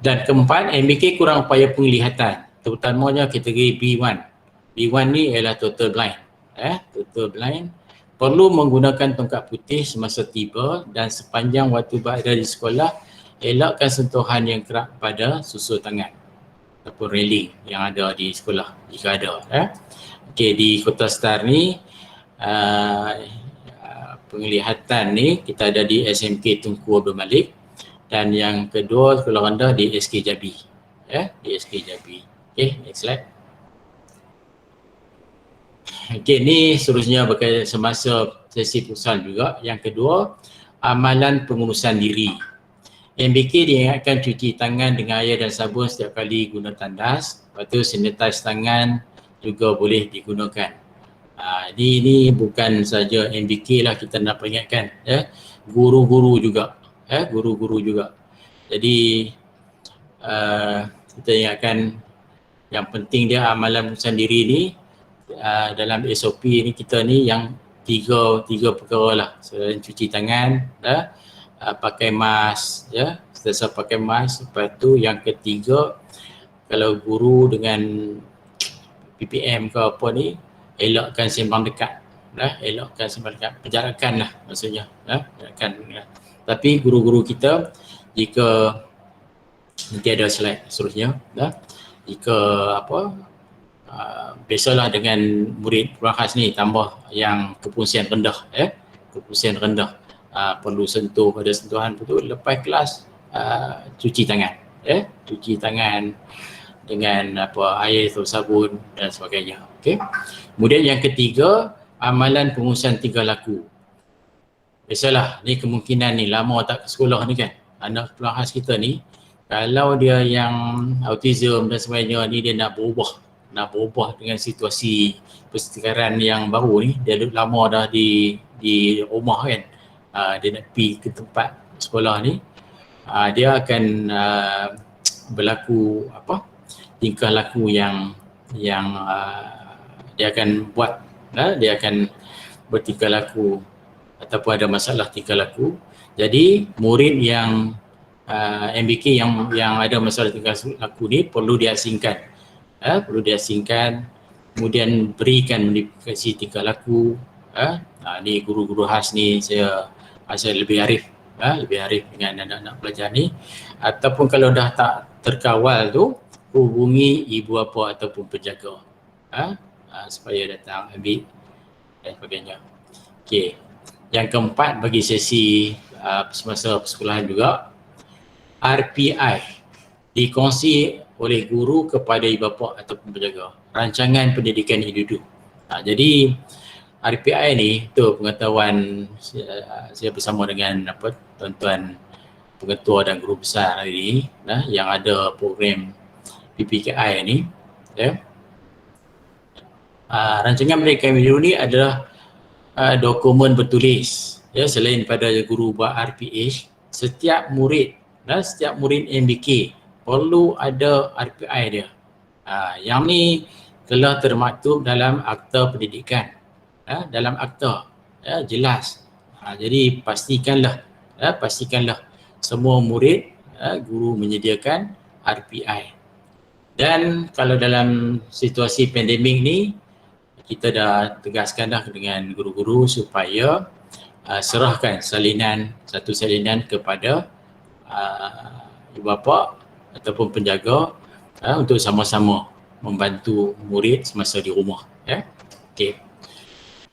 Dan keempat, MBK kurang upaya penglihatan, terutamanya kategori B1. B1 ni ialah total blind. Total blind perlu menggunakan tongkat putih semasa tiba dan sepanjang waktu berada di sekolah, elakkan sentuhan yang kerap pada susul tangan ataupun railing yang ada di sekolah jika ada. Okey, di Kota Star ni penglihatan ni kita ada di SMK Tunku Abdul Malik, dan yang kedua sekolah rendah di SK Jabi. Di SK Jabi. Okey, next slide. Okey, ni seterusnya berkaitan semasa sesi pusat juga. Yang kedua, amalan pengurusan diri. MBK diingatkan cuci tangan dengan air dan sabun setiap kali guna tandas. Lepas tu sanitize tangan juga boleh digunakan. Ini bukan saja MBK lah kita nak peringatkan, guru-guru juga, guru-guru juga. Jadi kita ingatkan yang penting dia amalan pengurusan diri ni dalam SOP ni kita ni yang tiga perkara lah. Selain cuci tangan, pakai mask, sentiasa pakai mask. Lepas tu yang ketiga, kalau guru dengan PPM ke apa ni, elakkan sembang dekat, elakkan sembang dekat, penjarakan lah maksudnya, penjarakan. Tapi guru-guru kita, jika nanti ada slide seterusnya, jika biasalah dengan murid kurang khas ni tambah yang kefungsian rendah, kefungsian rendah, perlu sentuh, ada sentuhan betul lepas kelas, cuci tangan, cuci tangan dengan air atau sabun dan sebagainya. Okey. Kemudian yang ketiga, amalan pengurusan 3 laku. Biasalah ni kemungkinan ni lama tak ke sekolah ni kan, anak kurang khas kita ni kalau dia yang autism dan sebagainya ni, dia nak berubah dengan situasi persekitaran yang baru ni. Dia duduk lama dah di rumah kan, dia nak pergi ke tempat sekolah ni, dia akan berlaku tingkah laku yang dia akan buat, dia akan bertingkah laku ataupun ada masalah tingkah laku. Jadi murid yang MBK yang ada masalah tingkah laku ni perlu diasingkan, kemudian berikan modifikasi tingkah laku. Ni guru-guru khas ni saya lebih arif, dengan anak-anak pelajar ni. Ataupun kalau dah tak terkawal tu, hubungi ibu bapa ataupun penjaga, supaya datang ambil dan sebagainya. Okey. Yang keempat, bagi sesi semasa persekolahan juga, RPI dikongsi oleh guru kepada ibu bapa ataupun penjaga, rancangan pendidikan individu. Jadi RPI ni tu pengetahuan saya bersama dengan tuan-tuan pengetua dan guru besar hari ni, yang ada program PPKI ni, rancangan pendidikan individu ni adalah dokumen bertulis, selain pada guru buat RPH, setiap murid MBK perlu ada RPI dia. Yang ni telah termaktub dalam akta pendidikan, dalam akta, jelas. Jadi pastikanlah semua murid, guru menyediakan RPI. Dan kalau dalam situasi pandemik ni, kita dah tegaskan dah dengan guru-guru supaya serahkan satu salinan kepada ibu bapa ataupun penjaga, untuk sama-sama membantu murid semasa di rumah. Okey.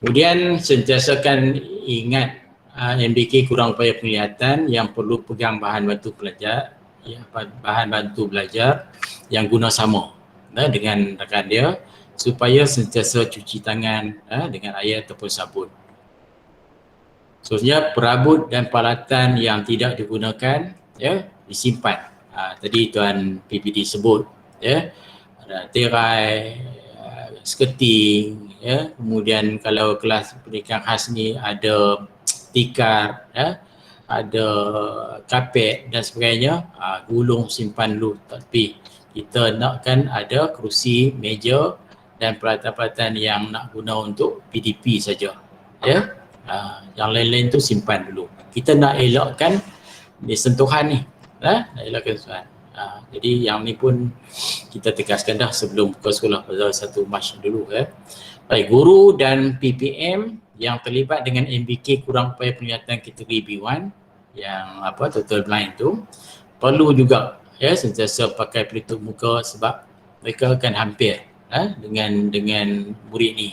Kemudian sentiasakan ingat MBK kurang upaya penglihatan yang perlu pegang bahan bantu belajar yang guna sama dengan rakan dia, supaya sentiasa cuci tangan dengan air ataupun sabun. Seterusnya, perabot dan peralatan yang tidak digunakan disimpan. Tadi Tuan PPD sebut, ada tirai, skirting, kemudian kalau kelas pendidikan khas ni ada tikar, ada kapet dan sebagainya, gulung simpan dulu. Tapi kita nakkan ada kerusi, meja dan peralatan-peralatan yang nak guna untuk PDP saja. Yang lain-lain tu simpan dulu. Kita nak elakkan sentuhan ni, nak elakkan sentuhan. Jadi yang ni pun kita tegaskan dah sebelum buka sekolah pada 1 Mac dulu. Baik, guru dan PPM yang terlibat dengan MBK kurang upaya penglihatan kategori B1 yang total blind tu, perlu juga sentiasa pakai pelitup muka sebab mereka akan hampir dengan murid ni.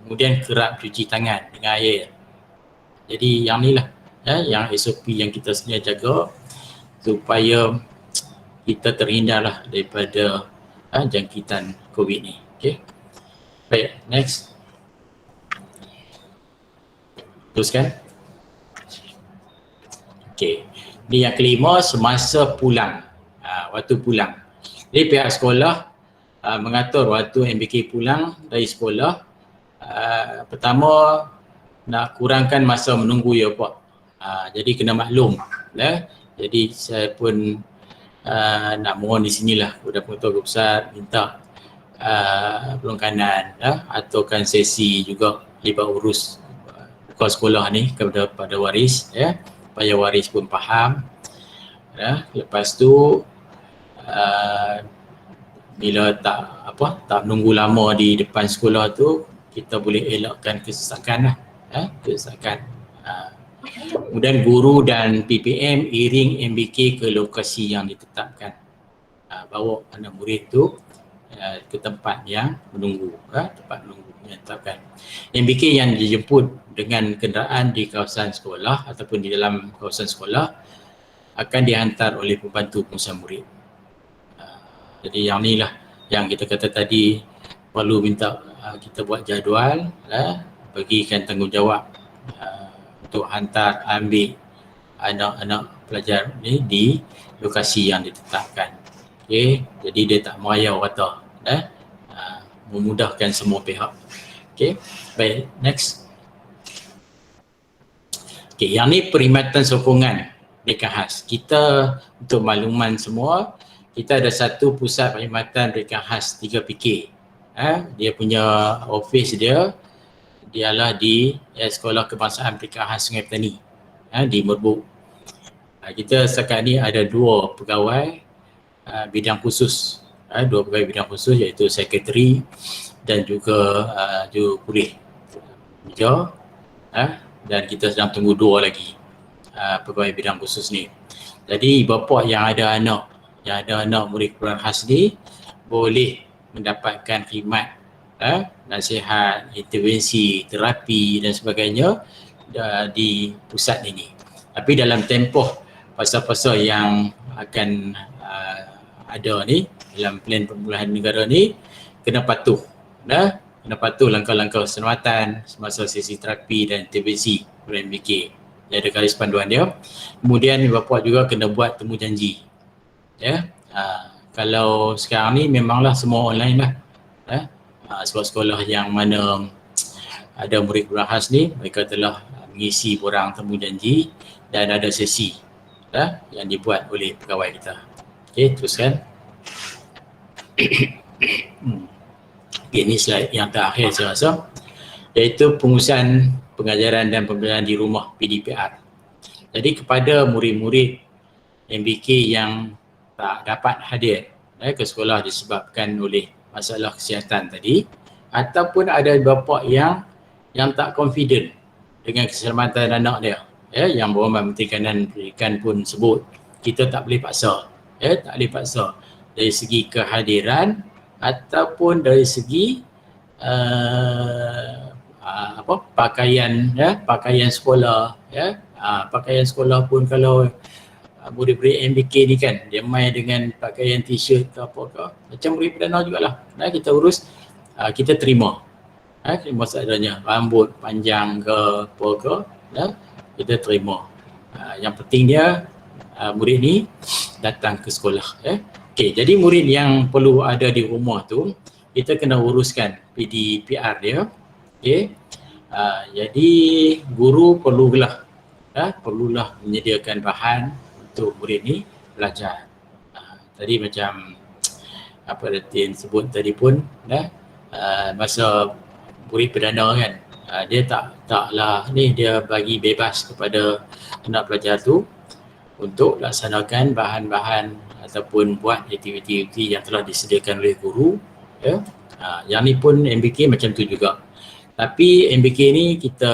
Kemudian kerap cuci tangan dengan air. Jadi yang ni lah yang SOP yang kita sebenarnya jaga supaya kita terhindarlah daripada jangkitan COVID ni. Okay. Baik, next. Teruskan. Okey. Ini yang kelima, semasa pulang. Waktu pulang. Jadi pihak sekolah mengatur waktu MBK pulang dari sekolah. Pertama, nak kurangkan masa menunggu ya Pak. Jadi kena maklum. Jadi saya pun nak mohon di sinilah kepada pengetua besar minta pelonggaran ataukan sesi juga libat urus buka sekolah ni kepada waris supaya waris pun faham. Lepas tu bila tak menunggu lama di depan sekolah tu, kita boleh elakkan kesesakan kesesakan. Kemudian guru dan PPM iring MBK ke lokasi yang ditetapkan. Bawa anak murid tu ke tempat yang menunggu, tempat menunggu yang ditetapkan. MBK yang dijemput dengan kenderaan di kawasan sekolah ataupun di dalam kawasan sekolah akan dihantar oleh pembantu pengurusan murid. Jadi yang ni lah yang kita kata tadi, perlu minta kita buat jadual, bagikan tanggungjawab untuk hantar ambil anak-anak pelajar ni di lokasi yang ditetapkan. Okey, jadi dia tak merayau kata, memudahkan semua pihak. Okey, baik, next. Okey, yang ni perkhidmatan sokongan mereka khas. Kita untuk makluman semua, kita ada satu pusat perkhidmatan mereka khas 3PK. Dia punya office dia ialah di Sekolah Kebangsaan Mereka Khas Sungai Petani di Merbuk. Kita setakat ni ada 2 pegawai bidang khusus, 2 pegawai bidang khusus iaitu sekretari dan juga jurupulih meja, dan kita sedang tunggu 2 lagi pegawai bidang khusus ni. Jadi bapa yang ada anak murid keperluan khas ni boleh mendapatkan khidmat nasihat, intervensi, terapi dan sebagainya di pusat ini. Tapi dalam tempoh fasa-fasa yang akan ada ni dalam plan pemulihan negara ni, kena patuh langkah-langkah keselamatan semasa sesi terapi dan intervensi oleh MBK. Dia ada garis panduan dia. Kemudian bapa juga kena buat temu janji. Kalau sekarang ni memanglah semua online lah. Sekolah-sekolah yang mana ada murid keperluan khas ni, mereka telah mengisi borang temu janji dan ada sesi yang dibuat oleh pegawai kita. Okey, teruskan. Ini slide yang terakhir saya rasa, iaitu pengurusan pengajaran dan pembelajaran di rumah PDPR. Jadi kepada murid-murid MBK yang tak dapat hadir ke sekolah disebabkan oleh masalah kesihatan tadi, ataupun ada bapa yang tak confident dengan keselamatan anak dia, yang Berhormat Menteri Kanan Pendidikan pun sebut, kita tak boleh paksa, tak boleh paksa dari segi kehadiran ataupun dari segi pakaian sekolah, pakaian sekolah pun kalau murid-murid MBK ni kan, dia main dengan pakaian t-shirt ke apa ke, macam murid perdana jugalah. Kita urus, kita terima. Terima seadanya, rambut panjang ke apa ke, kita terima. Yang penting dia murid ni datang ke sekolah. Okey, jadi murid yang perlu ada di rumah tu, kita kena uruskan PDPR dia. Okey. Jadi guru perlulah menyediakan bahan untuk murid ni belajar. Tadi macam apa Datin sebut tadi pun, masa murid perdana kan, dia taklah ni, dia bagi bebas kepada anak pelajar tu untuk laksanakan bahan-bahan ataupun buat aktiviti-aktiviti yang telah disediakan oleh guru. Yang ni pun MBK macam tu juga. Tapi MBK ni kita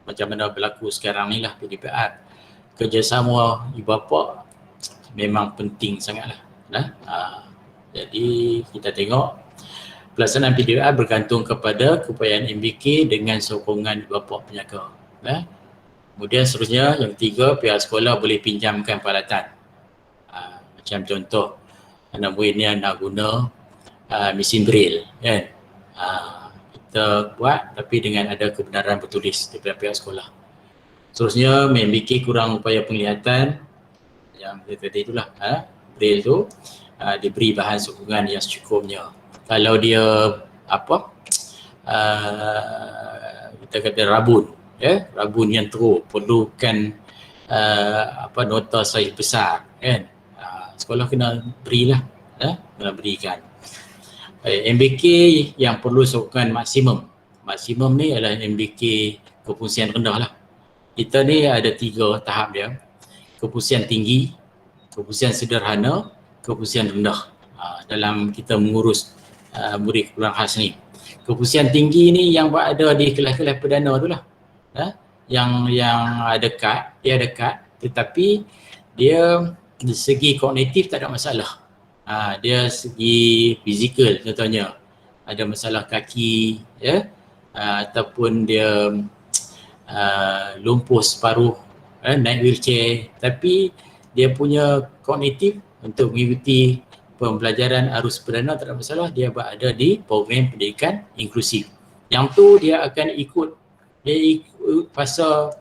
macam mana berlaku sekarang ni lah PDPR, kerjasama ibu bapa memang penting sangatlah. Jadi kita tengok pelaksanaan PDPR bergantung kepada keupayaan MBK dengan sokongan ibu bapa penjaga. Kemudian seterusnya yang ketiga, pihak sekolah boleh pinjamkan peralatan. Macam contoh, anak murid ni nak guna mesin braille kan. kita buat tapi dengan ada kebenaran bertulis daripada pihak sekolah. Seterusnya MBK kurang upaya penglihatan yang tadi itulah Braille tu diberi bahan sokongan yang secukupnya. Kalau dia kita kata rabun rabun yang teruk perlukan nota saiz besar kan, sekolah kena berilah kena berikan. MBK yang perlu sokongan maksimum ni adalah MBK kefungsian rendah lah. Kita ni ada 3 tahap dia, kefungsian tinggi, kefungsian sederhana, kefungsian rendah dalam kita mengurus murid keperluan khas ni. Kefungsian tinggi ni yang ada di kelas-kelas perdana tu lah, yang ada kad, dia ada kad tetapi dia dari segi kognitif tak ada masalah. Dia segi fizikal contohnya ada masalah kaki ataupun dia lumpuh separuh naik wheelchair, tapi dia punya kognitif untuk mengikuti pembelajaran arus perdana tak ada masalah, dia berada di program pendidikan inklusif. Yang tu dia akan ikut fasa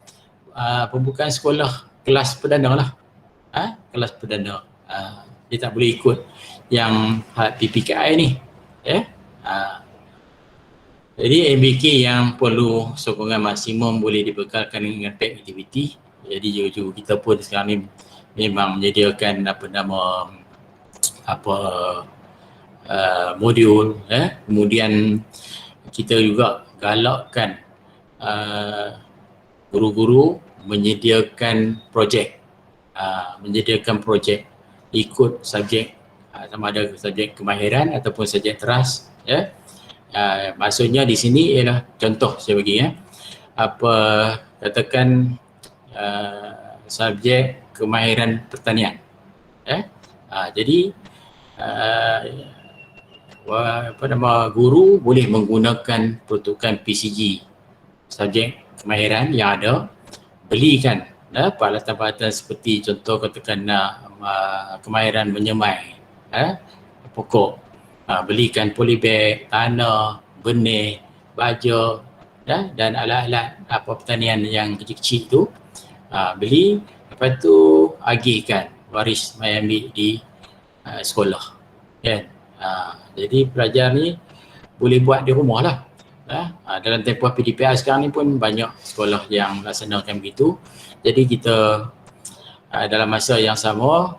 pembukaan sekolah kelas perdana lah, kelas perdana. Dia tak boleh ikut yang PPKI ni Jadi MBK yang perlu sokongan maksimum boleh dibekalkan dengan pack aktiviti. Jadi juga kita pun sekarang ni memang menyediakan modul kemudian kita juga galakkan guru-guru menyediakan projek ikut subjek sama ada subjek kemahiran ataupun subjek teras maksudnya di sini ialah contoh saya bagi katakan subjek kemahiran pertanian jadi guru boleh menggunakan peruntukan PCG subjek kemahiran yang ada, belikan peralatan-peralatan seperti contoh katakan kemahiran menyemai pokok, belikan polybag, tanah, benih, baja dan alat-alat pertanian yang kecil-kecil tu beli, lepas tu agihkan waris mai ambil di sekolah kan. Jadi pelajar ni boleh buat di rumah lah. Dalam tempoh PDPR sekarang ni pun banyak sekolah yang melaksanakan begitu. Jadi kita dalam masa yang sama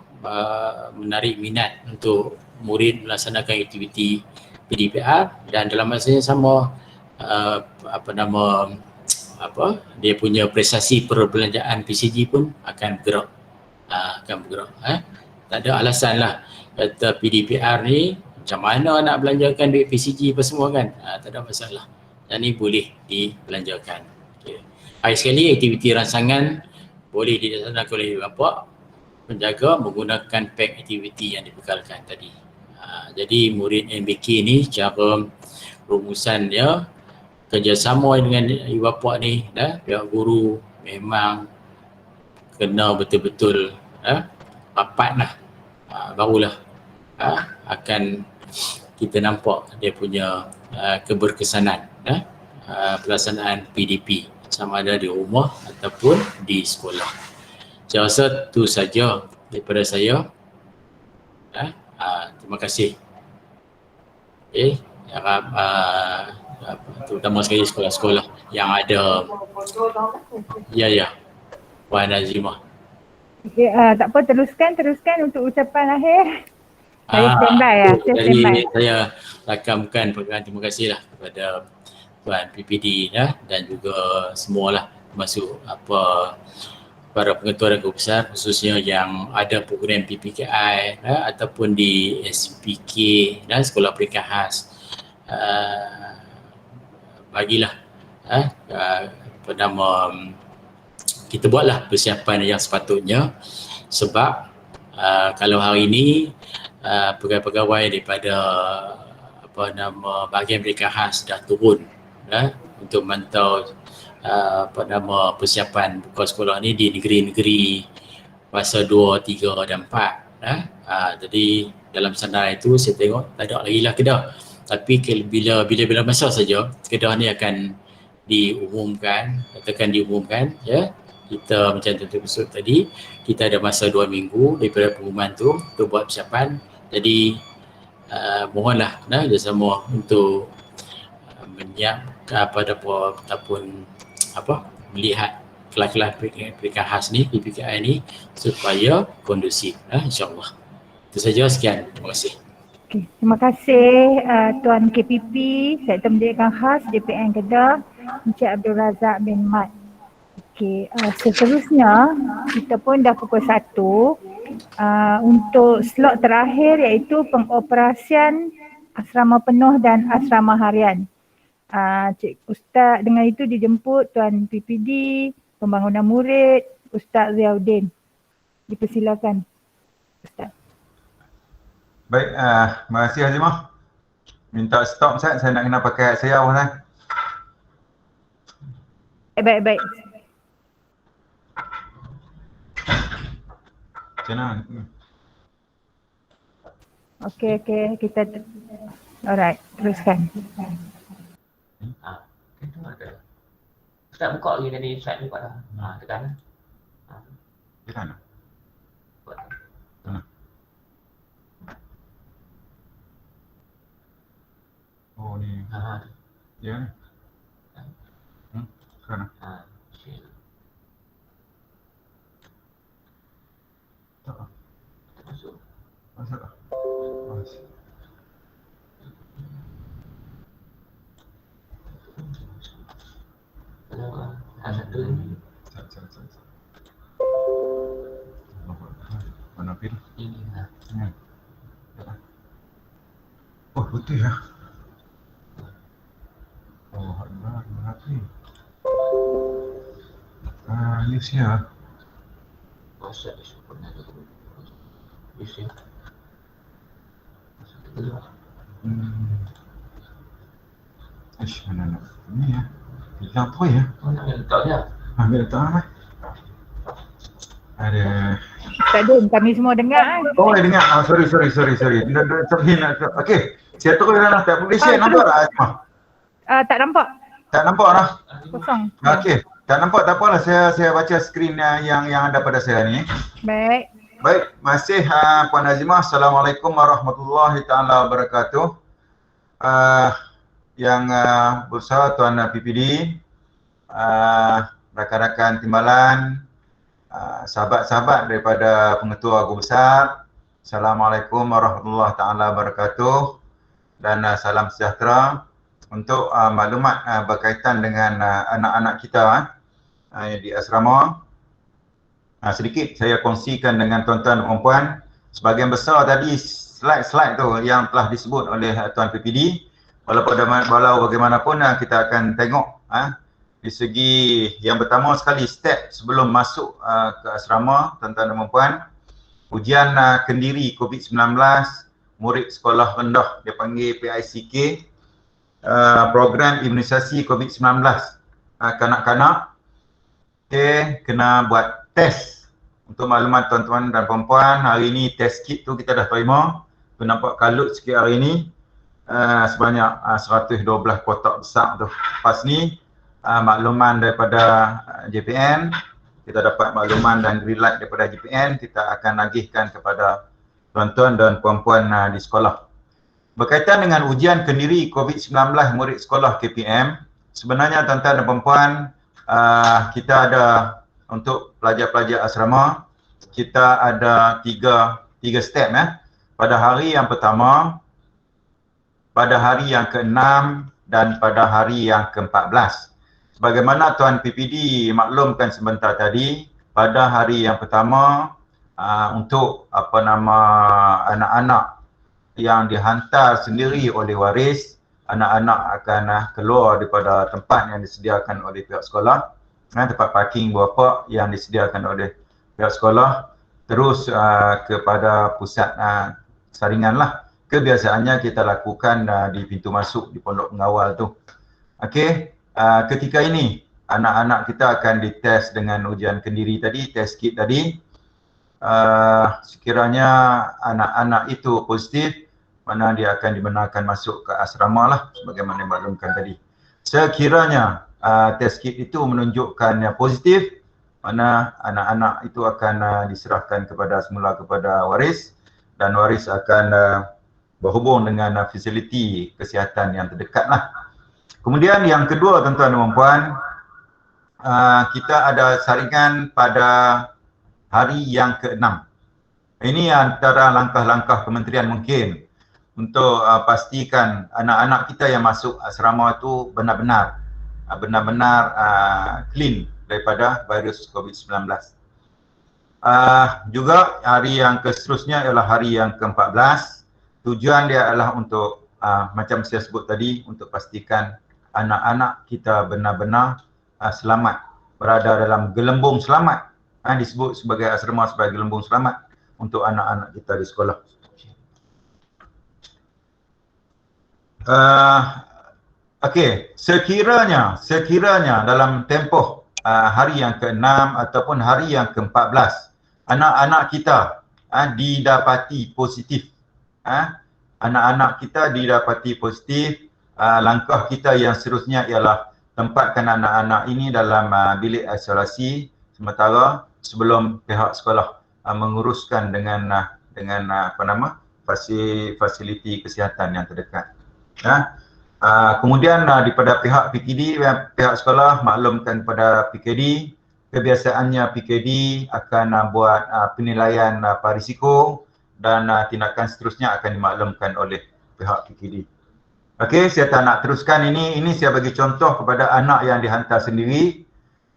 menarik minat untuk murid melaksanakan aktiviti PDPR dan dalam masa yang sama dia punya prestasi perbelanjaan PCG pun akan bergerak. Tak ada alasan lah kata PDPR ni macam mana nak belanjakan duit PCG apa semua kan, tak ada masalah. Dan ni boleh dibelanjakan. Hari sekali aktiviti rangsangan boleh dilaksanakan oleh bapa penjaga menggunakan pack aktiviti yang dibekalkan tadi. Jadi murid MBK ni cara rumusan dia kerjasama dengan ibu bapa ni pihak guru memang kena betul-betul rapat lah, barulah akan kita nampak dia punya keberkesanan pelaksanaan PDP sama ada di rumah ataupun di sekolah. Saya rasa itu saja daripada saya. Terima kasih. Harap terutama sekali sekolah-sekolah yang ada Puan Nazimah. Tak apa, teruskan untuk ucapan akhir. Saya standby Saya rakamkan perkataan terima kasih lah kepada Tuan PPD dan juga semualah termasuk para pengetua dan guru besar khususnya yang ada program PPKI ataupun di SPK dan sekolah peringkat khas. Bagilah kita buatlah persiapan yang sepatutnya sebab kalau hari ini pegawai-pegawai daripada bahagian peringkat khas dah turun untuk memantau persiapan buka sekolah ni di negeri-negeri fasa 2, 3 dan 4. Jadi dalam sana itu saya tengok tak ada lagi lah Kedah Tapi bila masa saja kedah ni akan diumumkan ya. Kita macam Tuan Besut tadi, kita ada masa 2 minggu daripada pengumuman tu untuk buat persiapan. Jadi mohonlah semua untuk menyiapkan ataupun melihat kelas-kelas pendidikan khas ni, PPKI ni supaya kondusif, insyaAllah. Itu saja, sekian. Terima kasih. Okay. Terima kasih Tuan KPP, Sektor Pendidikan Khas JPN Kedah, Encik Abdul Razak bin Mat. Okey, seterusnya kita pun dah pukul 1 untuk slot terakhir iaitu pengoperasian asrama penuh dan asrama harian. Cik Ustaz dengan itu dijemput Tuan PPD, Pembangunan Murid, Ustaz Ziauddin. Dipersilakan Ustaz. Baik, terima kasih Azimah. Minta stop Ustaz, saya nak kena pakai sayau Ustaz. Baik. Macam mana? Okey, kita alright, teruskan. Itu ada. Ustaz buka lagi tadi, Ustaz buka dah. Tekan. Di mana? Buat. Mana? Oh ni. Ya ni. Sana. Masuk. Masuk. Masuk. Satu ni. Mana pilih? Ini. Oh betul ya. Oh benar ni. Yes ya. Masuk syukur nak tu. Isi. Masuk dulu. Mana nak? Ni ya. Hilang tu ya. Oh nak letak dia. Ambil letak lah. Ada. Tak ada, kami semua dengar. Oh, dengar. Sorry. Okey. Saya terus dalam tab publication nampak tak Azimah? Tak nampak. Tak nampak dah. Kosong. Okey. Tak nampak tak apalah, saya baca skrin yang ada pada saya ni. Baik. Baik, masih Puan Azimah. Assalamualaikum warahmatullahi taala wabarakatuh. Yang berusaha Tuan PPD, rakan-rakan timbalan, sahabat-sahabat daripada Pengetua Guru Besar. Assalamualaikum warahmatullahi taala wabarakatuh dan salam sejahtera. Untuk maklumat berkaitan dengan anak-anak kita di asrama, sedikit saya kongsikan dengan tuan-tuan dan puan. Sebahagian besar tadi slide-slide tu yang telah disebut oleh Tuan PPD, walau bagaimanapun kita akan tengok di segi yang pertama sekali, step sebelum masuk ke asrama tuan-tuan dan puan, ujian kendiri COVID-19 murid sekolah rendah, dia panggil PICK, program imunisasi COVID-19 kanak-kanak. Okay, kena buat test. Untuk maklumat tuan-tuan dan puan-puan, hari ini test kit tu kita dah terima. Tu nampak kalut sikit hari ini, sebanyak 112 kotak besar tu. Lepas ni makluman daripada JPN, kita dapat makluman dan green light daripada JPN, kita akan agihkan kepada tuan-tuan dan puan-puan di sekolah. Berkaitan dengan ujian kendiri COVID-19 murid sekolah KPM, sebenarnya tuan-tuan dan puan-puan, kita ada untuk pelajar-pelajar asrama, kita ada tiga step pada hari yang pertama, pada hari yang ke-6 dan pada hari yang ke-14. Sebagaimana Tuan PPD maklumkan sebentar tadi, pada hari yang pertama untuk anak-anak yang dihantar sendiri oleh waris, anak-anak akan keluar daripada tempat yang disediakan oleh pihak sekolah, tempat parking berapa yang disediakan oleh pihak sekolah, terus kepada pusat saringan lah. Kebiasaannya kita lakukan di pintu masuk di pondok pengawal tu. Okey, ketika ini anak-anak kita akan dites dengan ujian kendiri tadi, test kit tadi. Sekiranya anak-anak itu positif, mana dia akan dibenarkan masuk ke asrama lah sebagaimana dimaklumkan tadi. Sekiranya test kit itu menunjukkan yang positif, mana anak-anak itu akan diserahkan semula kepada waris, dan waris akan berhubung dengan fasiliti kesihatan yang terdekat lah. Kemudian yang kedua tuan-tuan dan puan, kita ada saringan pada hari yang ke-6. Ini antara langkah-langkah kementerian mungkin untuk pastikan anak-anak kita yang masuk asrama itu benar-benar clean daripada virus COVID-19. Juga hari yang seterusnya ialah hari yang ke-14. Tujuan dia adalah untuk macam saya sebut tadi, untuk pastikan anak-anak kita benar-benar selamat, berada dalam gelembung selamat. Disebut sebagai asrama sebagai gelembung selamat untuk anak-anak kita di sekolah. Okey, sekiranya dalam tempoh hari yang ke-6 ataupun hari yang ke-14 anak-anak kita didapati positif, anak-anak kita didapati positif, langkah kita yang seterusnya ialah tempatkan anak-anak ini dalam bilik isolasi sementara sebelum pihak sekolah menguruskan dengan fasiliti kesihatan yang terdekat. Kemudian daripada pihak PKD, pihak sekolah maklumkan kepada PKD, kebiasaannya PKD akan buat penilaian risiko dan tindakan seterusnya akan dimaklumkan oleh pihak PKD. Okey, saya tak nak teruskan ini saya bagi contoh kepada anak yang dihantar sendiri.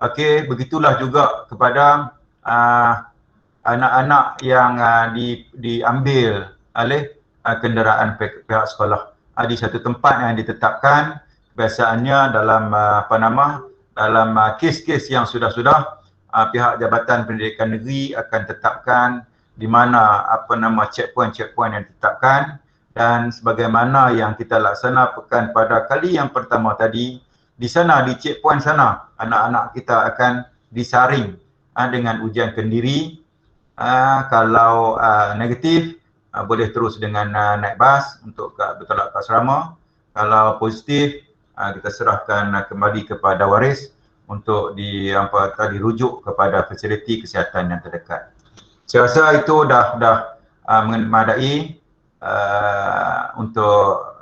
Okey, begitulah juga kepada anak-anak yang diambil oleh kenderaan pihak sekolah. Di satu tempat yang ditetapkan, biasanya dalam dalam kes-kes yang sudah pihak Jabatan Pendidikan Negeri akan tetapkan di mana checkpoint-checkpoint yang ditetapkan, dan sebagaimana yang kita laksanakan pada kali yang pertama tadi, di sana di checkpoint sana anak-anak kita akan disaring dengan ujian kendiri. Kalau negatif, boleh terus dengan naik bas untuk bertolak ke asrama. Kalau positif, kita serahkan kembali kepada waris untuk dirujuk kepada fasiliti kesihatan yang terdekat. Saya rasa itu dah memadai untuk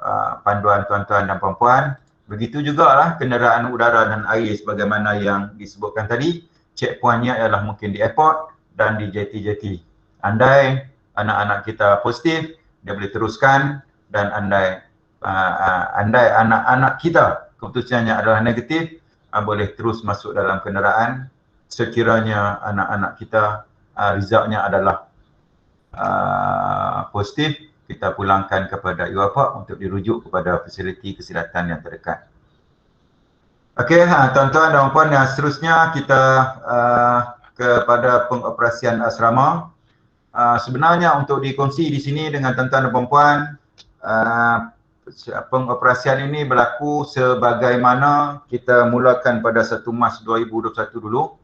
panduan tuan-tuan dan puan-puan. Begitu jugalah kenderaan udara dan air sebagaimana yang disebutkan tadi. Checkpointnya ialah mungkin di airport dan di jeti-jeti. Andai anak-anak kita positif, dia boleh teruskan, dan andai anak-anak kita keputusannya adalah negatif, boleh terus masuk dalam kenderaan. Sekiranya anak-anak kita resultnya adalah positif, kita pulangkan kepada IWAPAK untuk dirujuk kepada fasiliti kesihatan yang terdekat. Okey, tuan-tuan dan puan, yang seterusnya kita kepada pengoperasian asrama. Sebenarnya untuk dikongsi di sini dengan tuan-tuan dan puan-puan, pengoperasian ini berlaku sebagaimana kita mulakan pada 1 Mac 2021 dulu.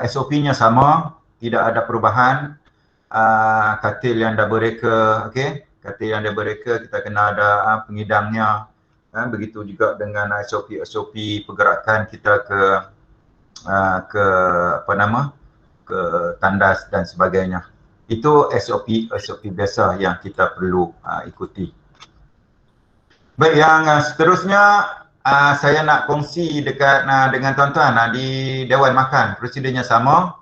SOP-nya sama, tidak ada perubahan. Katil yang double decker, katil yang double decker kita kena ada pengidangnya. Begitu juga dengan SOP pergerakan kita ke tandas dan sebagainya. Itu SOP biasa yang kita perlu ikuti. Baik, yang seterusnya saya nak kongsi dengan tuan-tuan di Dewan Makan. Prosedurnya sama,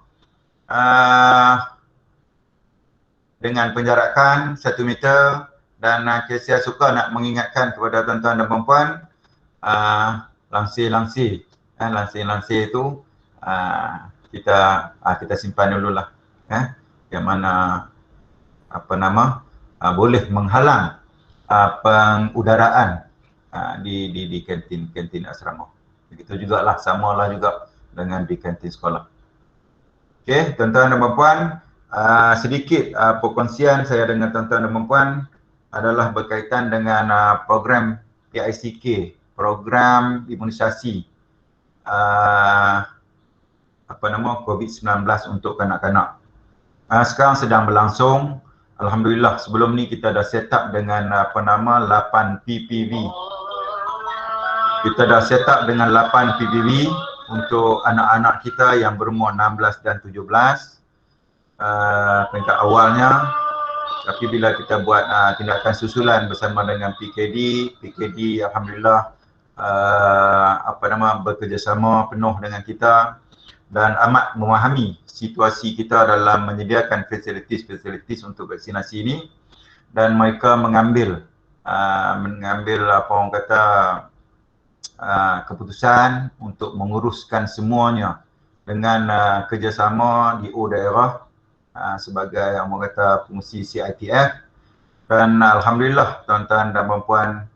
dengan penjarakan 1 meter, dan saya suka nak mengingatkan kepada tuan-tuan dan puan-puan, langsir-langsir itu kita simpan dululah, yang mana boleh menghalang pengudaraan di kantin asrama. Begitu jugalah, samalah juga dengan di kantin sekolah. Okey, tuan-tuan dan puan-puan, sedikit perkongsian saya dengan tuan-tuan dan puan-puan adalah berkaitan dengan program PICK, program imunisasi COVID-19 untuk kanak-kanak. Sekarang sedang berlangsung. Alhamdulillah sebelum ni kita dah set up dengan 8 PPV. Kita dah set up dengan 8 PPV untuk anak-anak kita yang berumur 16 dan 17 peringkat awalnya. Tapi bila kita buat tindakan susulan bersama dengan PKD alhamdulillah bekerjasama penuh dengan kita dan amat memahami situasi kita dalam menyediakan fasilitis untuk vaksinasi ini, dan mereka mengambil keputusan untuk menguruskan semuanya dengan kerjasama DO daerah sebagai pengurusi CITF. Dan alhamdulillah tuan-tuan dan puan-puan,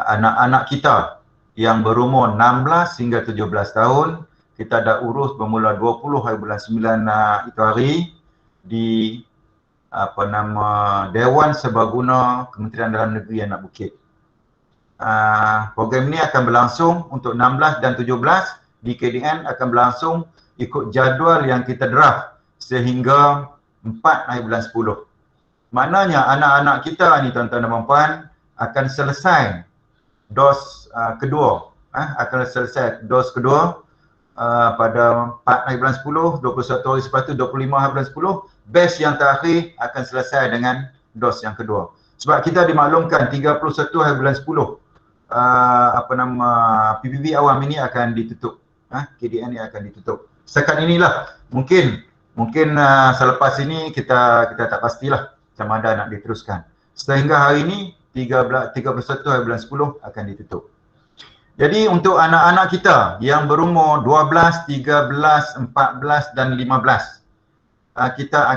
anak-anak kita yang berumur 16 hingga 17 tahun kita dah urus bermula 20 hari bulan 9 itu hari di Dewan Serbaguna Kementerian Dalam Negeri Anak Bukit. Program ini akan berlangsung untuk 16 dan 17 di KDN, akan berlangsung ikut jadual yang kita draft sehingga 4 hari bulan 10. Maknanya anak-anak kita ni tuan-tuan dan puan akan selesai dos kedua, pada 4 hari bulan 10, 21 hari lepas tu 25 hari bulan 10, batch yang terakhir akan selesai dengan dos yang kedua. Sebab kita dimaklumkan 31 hari bulan 10 PPV awam ini akan ditutup. KDN ini akan ditutup. Setakat inilah mungkin selepas ini kita tak pastilah macam mana nak diteruskan. Sehingga hari ini 31 hari bulan 10 akan ditutup. Jadi untuk anak-anak kita yang berumur 12, 13, 14 dan 15, kita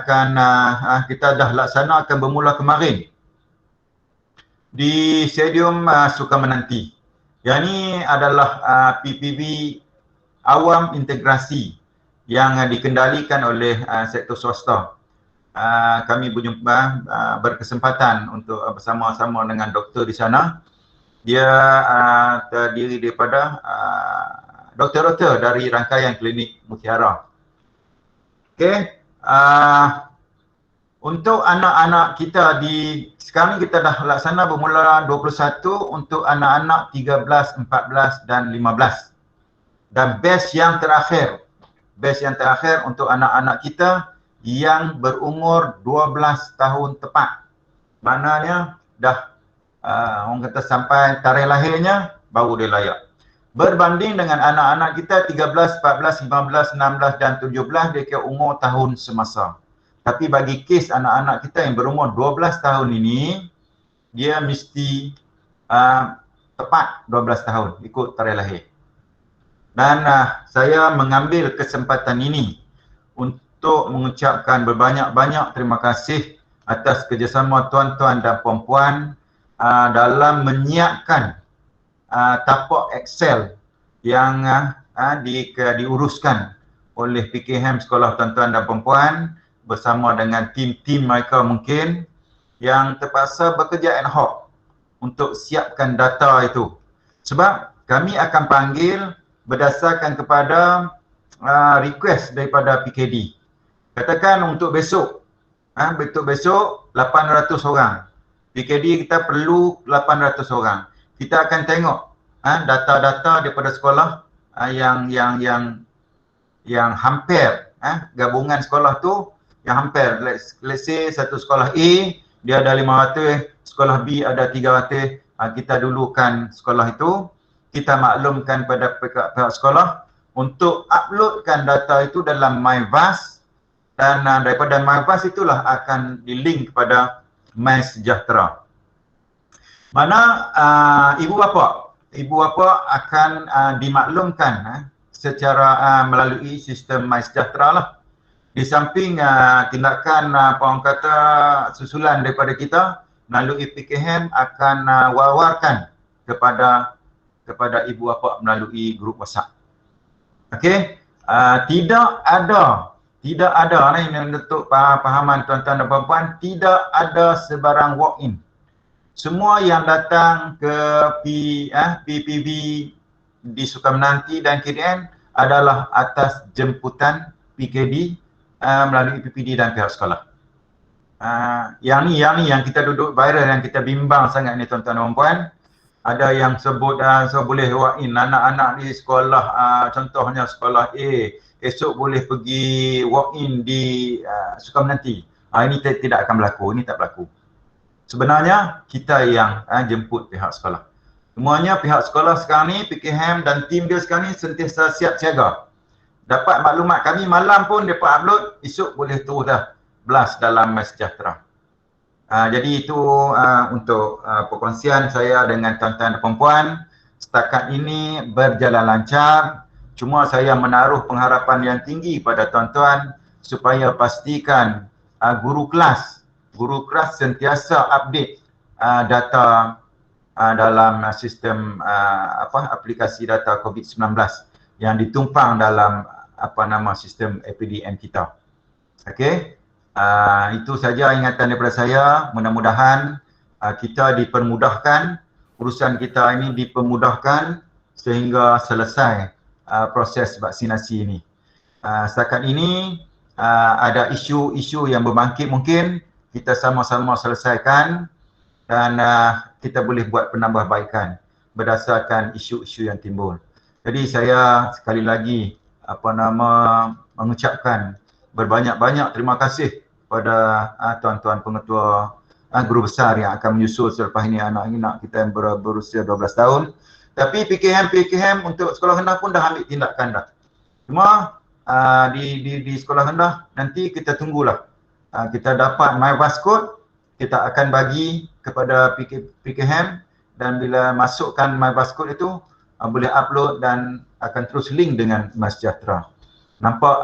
dah laksanakan bermula kemarin di Stadium Sukan Menanti. Yang ini adalah PPV awam integrasi yang dikendalikan oleh sektor swasta. Kami berjumpa berkesempatan untuk bersama-sama dengan doktor di sana. Dia terdiri daripada doktor-doktor dari rangkaian klinik Mutiara. Okey, untuk anak-anak kita sekarang kita dah laksana bermula 21 untuk anak-anak 13, 14 dan 15. Dan batch yang terakhir untuk anak-anak kita yang berumur 12 tahun tepat. Maknanya dah orang kata sampai tarikh lahirnya baru dia layak. Berbanding dengan anak-anak kita 13, 14, 15, 16 dan 17 dia kira umur tahun semasa. Tapi bagi kes anak-anak kita yang berumur 12 tahun ini, dia mesti tepat 12 tahun ikut tarikh lahir. Dan saya mengambil kesempatan ini untuk mengucapkan berbanyak-banyak terima kasih atas kerjasama tuan-tuan dan puan-puan dalam menyiapkan tapak Excel yang diuruskan oleh PKM Sekolah Tuan-tuan dan Puan-puan bersama dengan tim-tim mereka mungkin yang terpaksa bekerja ad hoc untuk siapkan data itu. Sebab kami akan panggil berdasarkan kepada request daripada PKD. Katakan untuk besok, 800 orang. PKD kita perlu 800 orang. Kita akan tengok data-data daripada sekolah yang hampir gabungan sekolah tu yang hampir. Let's say satu sekolah A dia ada 500, sekolah B ada 300. Kita dulukan sekolah itu, kita maklumkan pada pihak sekolah untuk uploadkan data itu dalam MyVas, dan daripada MyVas itulah akan di-link kepada MySejahtera. Mana ibu bapa akan dimaklumkan secara melalui sistem MySejahtera lah. Di samping tindakan orang kata susulan daripada kita melalui PKM akan wawarkan kepada ibu bapa melalui grup WhatsApp. Okey, tidak ada ni untuk pahaman tuan-tuan dan puan-puan, tidak ada sebarang walk-in. Semua yang datang ke PPV di Sukan Menanti dan KDN adalah atas jemputan PKD melalui PPD dan pihak sekolah. yang kita duduk viral, yang kita bimbang sangat ni tuan-tuan dan puan. Ada yang sebut so boleh walk in anak-anak di sekolah, contohnya sekolah A, esok boleh pergi walk in di Sukamenanti. Ini tidak akan berlaku, ini tak berlaku. Sebenarnya kita yang jemput pihak sekolah. Semuanya pihak sekolah sekarang ni, PKM dan tim dia sekarang ni sentiasa siap siaga. Dapat maklumat kami malam pun mereka upload, esok boleh terus dah blast dalam MySejahtera. Jadi itu untuk perkongsian saya dengan tuan-tuan dan puan-puan. Setakat ini berjalan lancar. Cuma saya menaruh pengharapan yang tinggi pada tuan-tuan supaya pastikan guru kelas sentiasa update data dalam sistem aplikasi data COVID-19 yang ditumpang dalam sistem APDN kita. Okey. Itu saja ingatan daripada saya. Mudah-mudahan kita dipermudahkan, urusan kita ini dipermudahkan sehingga selesai proses vaksinasi ini. Setakat ini ada isu-isu yang berbangkit mungkin kita sama-sama selesaikan dan kita boleh buat penambahbaikan berdasarkan isu-isu yang timbul. Jadi saya sekali lagi mengucapkan berbanyak-banyak terima kasih pada tuan-tuan pengetua guru besar yang akan menyusul selepas ini anak-anak kita yang berusia 12 tahun. Tapi PKM untuk sekolah rendah pun dah ambil tindakan dah. Cuma di sekolah rendah nanti kita tunggulah. Kita dapat MyVascode, kita akan bagi kepada PKM dan bila masukkan MyVascode itu boleh upload dan akan terus link dengan MySejahtera. Nampak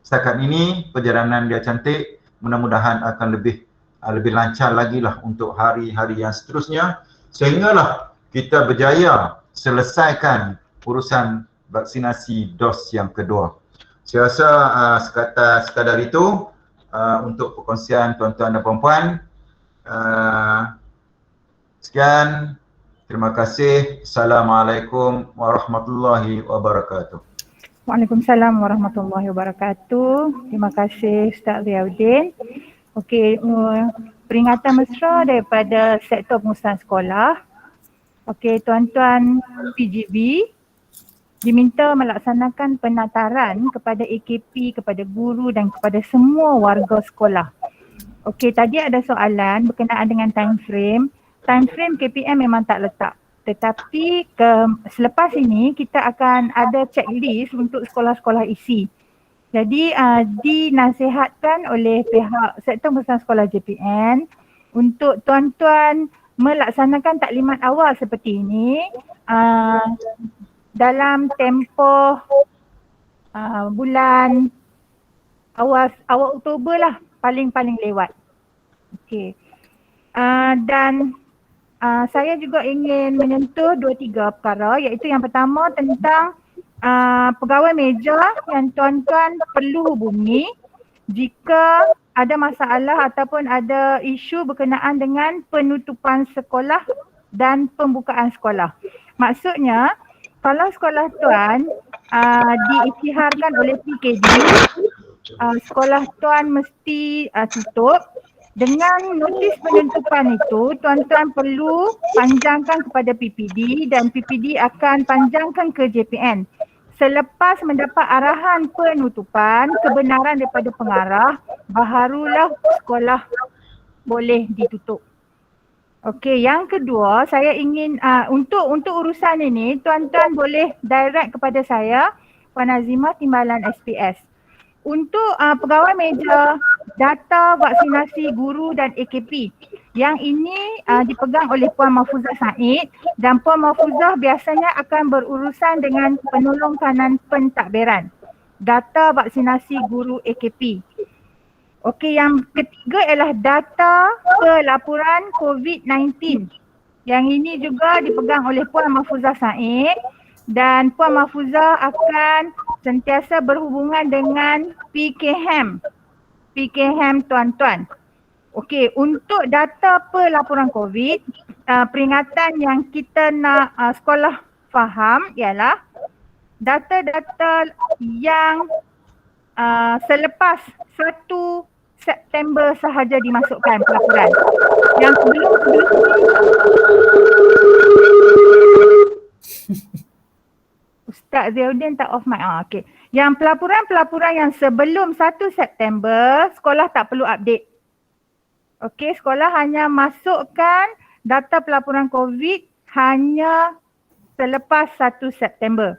setakat ini perjalanan dia cantik, mudah-mudahan akan lebih lancar lagi lah untuk hari-hari yang seterusnya sehinggalah kita berjaya selesaikan urusan vaksinasi dos yang kedua. Saya rasa sekadar itu untuk perkongsian tuan-tuan dan puan-puan. Sekian, terima kasih. Assalamualaikum warahmatullahi wabarakatuh. Waalaikumsalam warahmatullahi wabarakatuh. Terima kasih Ustaz Riyaudin. Okey, peringatan mesra daripada Sektor Pengurusan Sekolah. Okey, tuan-tuan PGB diminta melaksanakan penataran kepada AKP, kepada guru dan kepada semua warga sekolah. Okey, tadi ada soalan berkenaan dengan time frame. Time frame KPM memang tak letak. Tetapi selepas ini kita akan ada checklist untuk sekolah-sekolah isi. Jadi dinasihatkan oleh pihak Sektor Pengurusan Sekolah JPN untuk tuan-tuan melaksanakan taklimat awal seperti ini dalam tempoh bulan awal Oktober lah, paling lewat. Okey. Dan saya juga ingin menyentuh 2-3 perkara, iaitu yang pertama tentang pegawai meja yang tuan-tuan perlu hubungi jika ada masalah ataupun ada isu berkenaan dengan penutupan sekolah dan pembukaan sekolah. Maksudnya kalau sekolah tuan diisytiharkan oleh PKD, sekolah tuan mesti tutup. Dengan notis penutupan itu, tuan-tuan perlu panjangkan kepada PPD dan PPD akan panjangkan ke JPN. Selepas mendapat arahan penutupan, kebenaran daripada pengarah, barulah sekolah boleh ditutup. Okey, yang kedua, saya ingin untuk urusan ini, tuan-tuan boleh direct kepada saya, Puan Azimah, Timbalan SPS. Untuk pegawai meja data vaksinasi guru dan AKP, yang ini dipegang oleh Puan Mahfuzah Said dan Puan Mahfuzah biasanya akan berurusan dengan penolong kanan pentadbiran data vaksinasi guru AKP. Okey, yang ketiga ialah data pelaporan COVID-19. Yang ini juga dipegang oleh Puan Mahfuzah Said dan Puan Mahfuzah akan sentiasa berhubungan dengan PKM tuan-tuan. Okey, untuk data pelaporan COVID, peringatan yang kita nak sekolah faham ialah data-data yang selepas 1 September sahaja dimasukkan pelaporan. Yang sebelum Ustaz Zainuddin tak off mic. Okey. Yang pelaporan-pelaporan yang sebelum 1 September, sekolah tak perlu update. Okey, sekolah hanya masukkan data pelaporan COVID hanya selepas 1 September.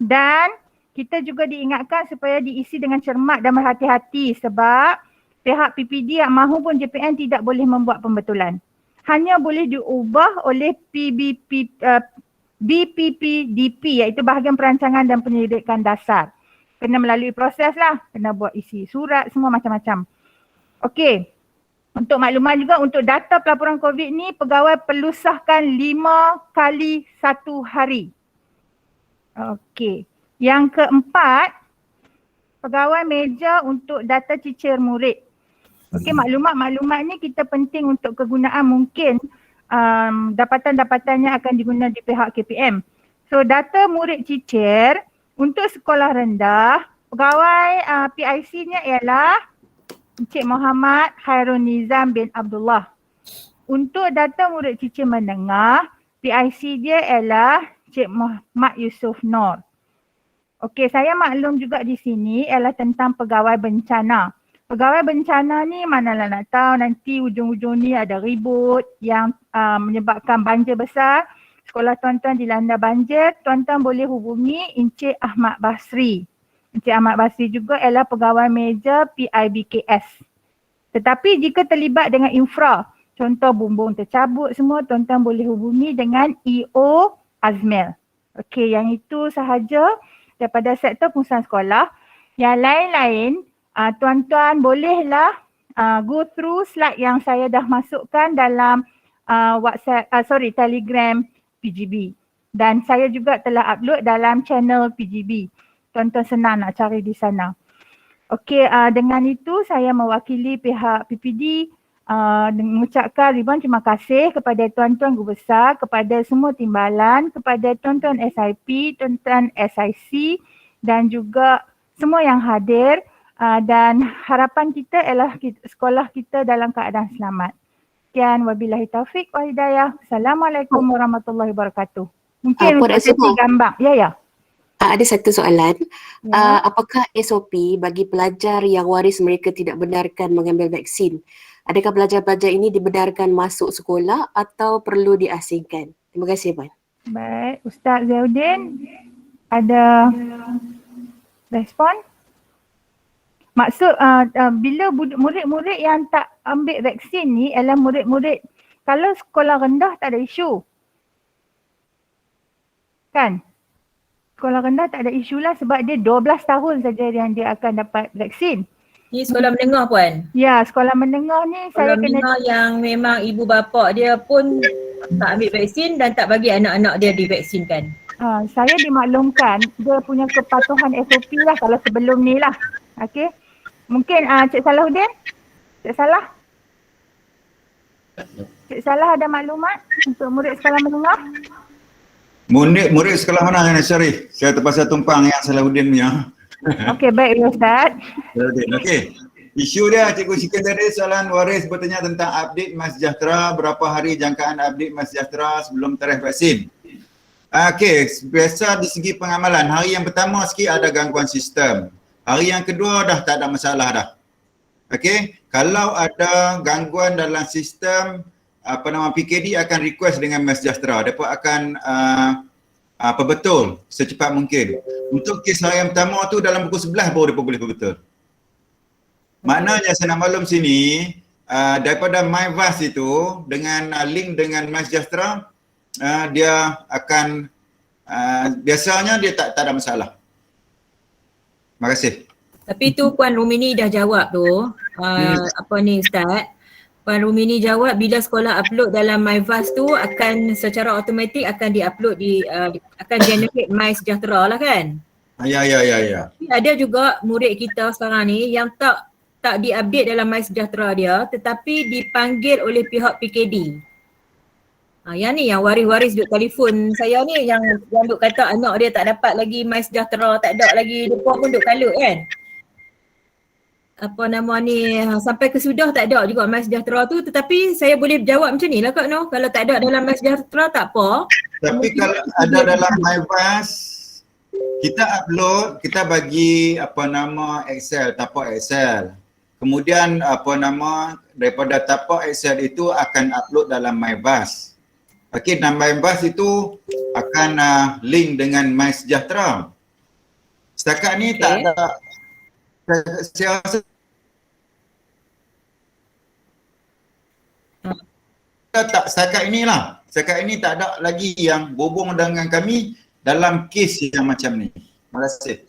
Dan kita juga diingatkan supaya diisi dengan cermat dan berhati-hati sebab pihak PPD yang mahu pun JPN tidak boleh membuat pembetulan. Hanya boleh diubah oleh BPPDP iaitu Bahagian Perancangan dan Penyelidikan Dasar. Kena melalui proses lah, kena buat isi surat, semua macam-macam. Okey, untuk makluman juga untuk data pelaporan COVID ni pegawai perlu sahkan 5 kali 1 hari. Okey, yang keempat, pegawai meja untuk data cicir murid. Okey, maklumat-maklumat ni kita penting untuk kegunaan mungkin dapatan-dapatannya akan digunakan di pihak KPM. So data murid cicir untuk sekolah rendah, pegawai PIC-nya ialah Encik Muhammad Khairul Nizam bin Abdullah. Untuk data murid cicir menengah, PIC dia ialah Encik Muhammad Yusuf Nur. Okey, saya maklum juga di sini ialah tentang pegawai bencana. Pegawai bencana ni manalah nak tahu nanti ujung-ujung ni ada ribut yang menyebabkan banjir besar. Sekolah tuan-tuan dilanda banjir, tuan-tuan boleh hubungi Encik Ahmad Basri. Encik Ahmad Basri juga ialah pegawai meja PIBKS. Tetapi jika terlibat dengan infra, contoh bumbung tercabut semua, tuan-tuan boleh hubungi dengan EO Azmil. Okey, yang itu sahaja daripada sektor pengurusan sekolah. Yang lain-lain, tuan-tuan bolehlah go through slide yang saya dah masukkan dalam Telegram PGB. Dan saya juga telah upload dalam channel PGB. Tuan-tuan senang nak cari di sana. Okey, dengan itu saya mewakili pihak PPD mengucapkan ribuan terima kasih kepada tuan-tuan guru besar, kepada semua timbalan, kepada tuan-tuan SIP, tuan-tuan SIC dan juga semua yang hadir. Dan harapan kita ialah sekolah kita dalam keadaan selamat. Sekian, wabillahi taufiq wa hidayah. Assalamualaikum warahmatullahi wabarakatuh. Mungkin untuk sesi gambar. Ya. Ada satu soalan. Ya. Apakah SOP bagi pelajar yang waris mereka tidak benarkan mengambil vaksin? Adakah pelajar-pelajar ini dibenarkan masuk sekolah atau perlu diasingkan? Terima kasih, Puan. Baik, Ustaz Zainuddin ada respon? Maksud bila murid-murid yang tak ambil vaksin ni ialah murid-murid kalau sekolah rendah tak ada isu. Kan? Sekolah rendah tak ada isu lah sebab dia 12 tahun saja yang dia akan dapat vaksin. Ni sekolah menengah Puan. Ya, sekolah menengah ni sekolah saya kena menengah yang memang ibu bapa dia pun tak ambil vaksin dan tak bagi anak-anak dia divaksinkan. Saya dimaklumkan dia punya kepatuhan SOP lah kalau sebelum ni lah. Okey. Mungkin Cik Salahuddin? Cik Salah? Cik Salah ada maklumat untuk murid sekolah menengah? Murid sekolah mana yang Syarif? Saya terpaksa tumpang yang Salahuddin punya. Okey, baik Ustaz. Okey. Isu dia Cikgu Syikin tadi soalan waris bertanya tentang update MySejahtera, berapa hari jangkaan update MySejahtera sebelum tarikh vaksin. Okey, biasa di segi pengamalan, hari yang pertama sikit ada gangguan sistem. Hari yang kedua dah tak ada masalah dah. Okey, kalau ada gangguan dalam sistem PKD akan request dengan MySejahtera. Mereka akan perbetul secepat mungkin. Untuk kes hari yang pertama tu dalam pukul 11 baru mereka boleh perbetul. Maknanya saya nak maklum sini daripada MyVas itu dengan link dengan MySejahtera dia akan biasanya dia tak ada masalah. Terima kasih. Tapi tu Puan Rumini dah jawab tu. Apa ni Ustaz? Puan Rumini jawab bila sekolah upload dalam MyVas tu akan secara automatik akan diupload akan generate MySejahtera lah kan? Ya. Ada juga murid kita sekarang ni yang tak diupdate dalam MySejahtera dia tetapi dipanggil oleh pihak PKD. Yang ni yang waris-waris duk telefon saya ni yang duk kata anak dia tak dapat lagi MySejahtera, tak ada lagi, dia pun duk kalut kan. apa nama ni, sampai kesudah tak ada juga MySejahtera tu, tetapi saya boleh jawab macam ni lah Kak Noh. Kalau tak ada dalam MySejahtera tak apa. Tapi kalau ada dalam MyVas, kita upload, kita bagi apa nama Excel, tapak Excel. Kemudian apa nama daripada tapak Excel itu akan upload dalam MyVas. Okey, dan MyVas itu akan link dengan MySejahtera. Setakat ni tak ada. Saya rasa tak setakat inilah. Setakat ini tak ada lagi yang berhubung dengan kami dalam kes yang macam ni. Terima kasih.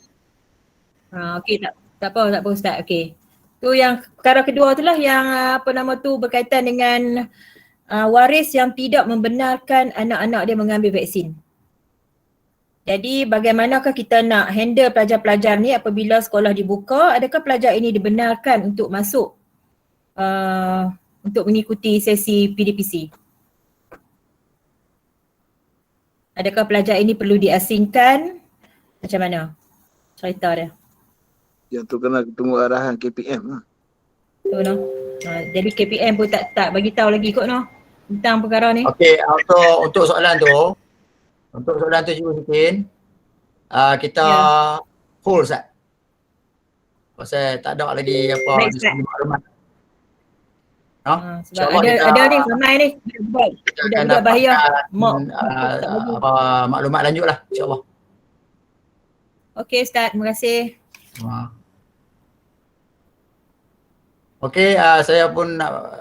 Okey, tak apa Ustaz. Okey. Tu yang perkara kedua tu lah yang apa nama tu berkaitan dengan waris yang tidak membenarkan anak-anak dia mengambil vaksin. Jadi bagaimanakah kita nak handle pelajar-pelajar ni apabila sekolah dibuka? Adakah pelajar ini dibenarkan untuk masuk untuk mengikuti sesi PDPC? Adakah pelajar ini perlu diasingkan? Macam mana cerita dia? Yang tu kena tunggu arahan KPM lah. Tu noh. Jadi KPM pun tak bagi tahu lagi kot noh tentang perkara ni. Okey, untuk soalan tu Cikgu Sitin, kita hold Ustaz. Pasal tak ada lagi apa maklumat. Sebab ada ni ramai ni budak-budak bahaya. Maklumat lanjut lah insyaAllah. Okey Ustaz, terima kasih. Okey, saya pun nak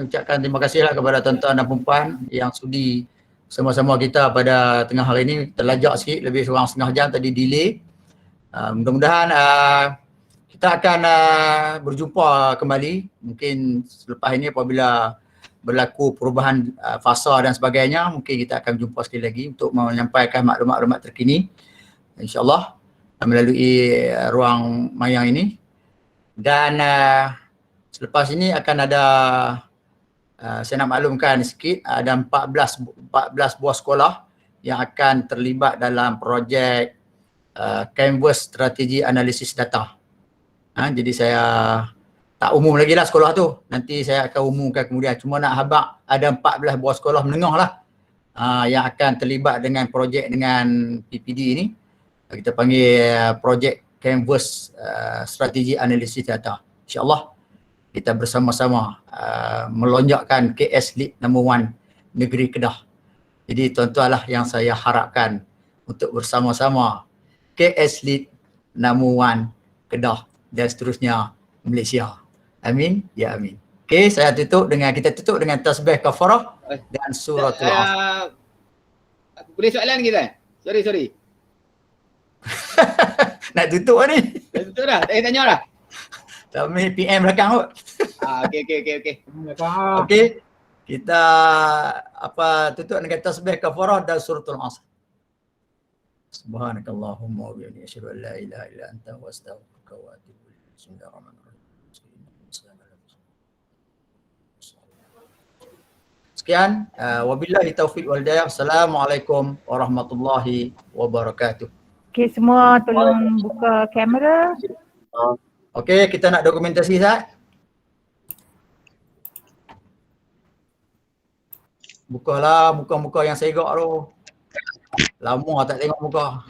ucapkan terima kasihlah kepada tuan-tuan dan puan yang sudi sama-sama kita pada tengah hari ini. Terlajak sikit, lebih kurang setengah jam tadi delay. Mudah-mudahan kita akan berjumpa kembali mungkin selepas ini apabila berlaku perubahan fasa dan sebagainya. Mungkin kita akan jumpa sekali lagi untuk menyampaikan maklumat-maklumat terkini insyaAllah melalui ruang mayang ini. Dan selepas ini akan ada saya nak maklumkan sikit, ada 14 buah sekolah yang akan terlibat dalam projek Canvas Strategi Analisis Data. Jadi saya tak umum lagi lah sekolah tu. Nanti saya akan umumkan kemudian. Cuma nak habaq ada 14 buah sekolah menengah lah yang akan terlibat dengan projek dengan PPD ini. Kita panggil projek Canvas Strategi Analisis Data. InsyaAllah kita bersama-sama melonjakkan KS Lead No. 1 Negeri Kedah. Jadi tuan-tuan lah yang saya harapkan untuk bersama-sama KS Lead No. 1 Kedah dan seterusnya Malaysia. Amin. Ya amin. Okey, kita tutup dengan tasbih kafarah dan suratul Asr. Boleh soalan kita? Sorry. Nak tutup ni? Dah tutup dah? Tak payah tanya dah? Tak boleh PM belakang kot. Okey. Okey. Kita tutup dengan tasbih kafarah dan suratul Asr. Subhanakallahumma wa bihamdika asyhadu an la ilaha illa anta wa astaghfiruka wa atubu ilaik. Bismillahirrahmanirrahim. Sekian, wabillahi taufiq wal hidayah. Assalamualaikum warahmatullahi wabarakatuh. Okey, semua tolong buka kamera. Okey, kita nak dokumentasi Ustaz. Bukalah muka-muka yang segak tu. Lama tak tengok muka.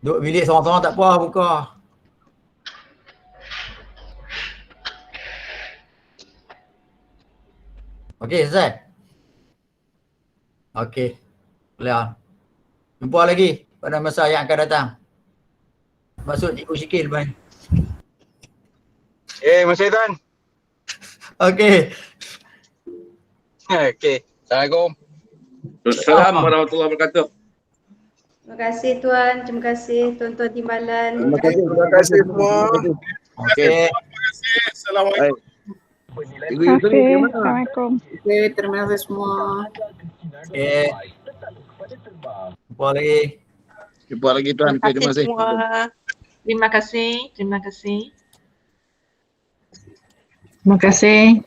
Duduk bilik seorang-seorang tak apa buka. Okey, selesai? Okey. Boleh. Jumpa lagi pada masa yang akan datang. Masuk Cikgu Syikil lepas ni. Masih tuan. Okey. Okey. Assalamualaikum. Assalamualaikum warahmatullahi wabarakatuh. Terima kasih Tuan, terima kasih Tuan-Tuan Timbalan. Terima kasih semua. Okey. Terima kasih. Assalamualaikum. Assalamualaikum. Okey, terima kasih semua. Okey. Jumpa lagi. Jumpa lagi tuan. Terima kasih. Terima kasih. Terima kasih.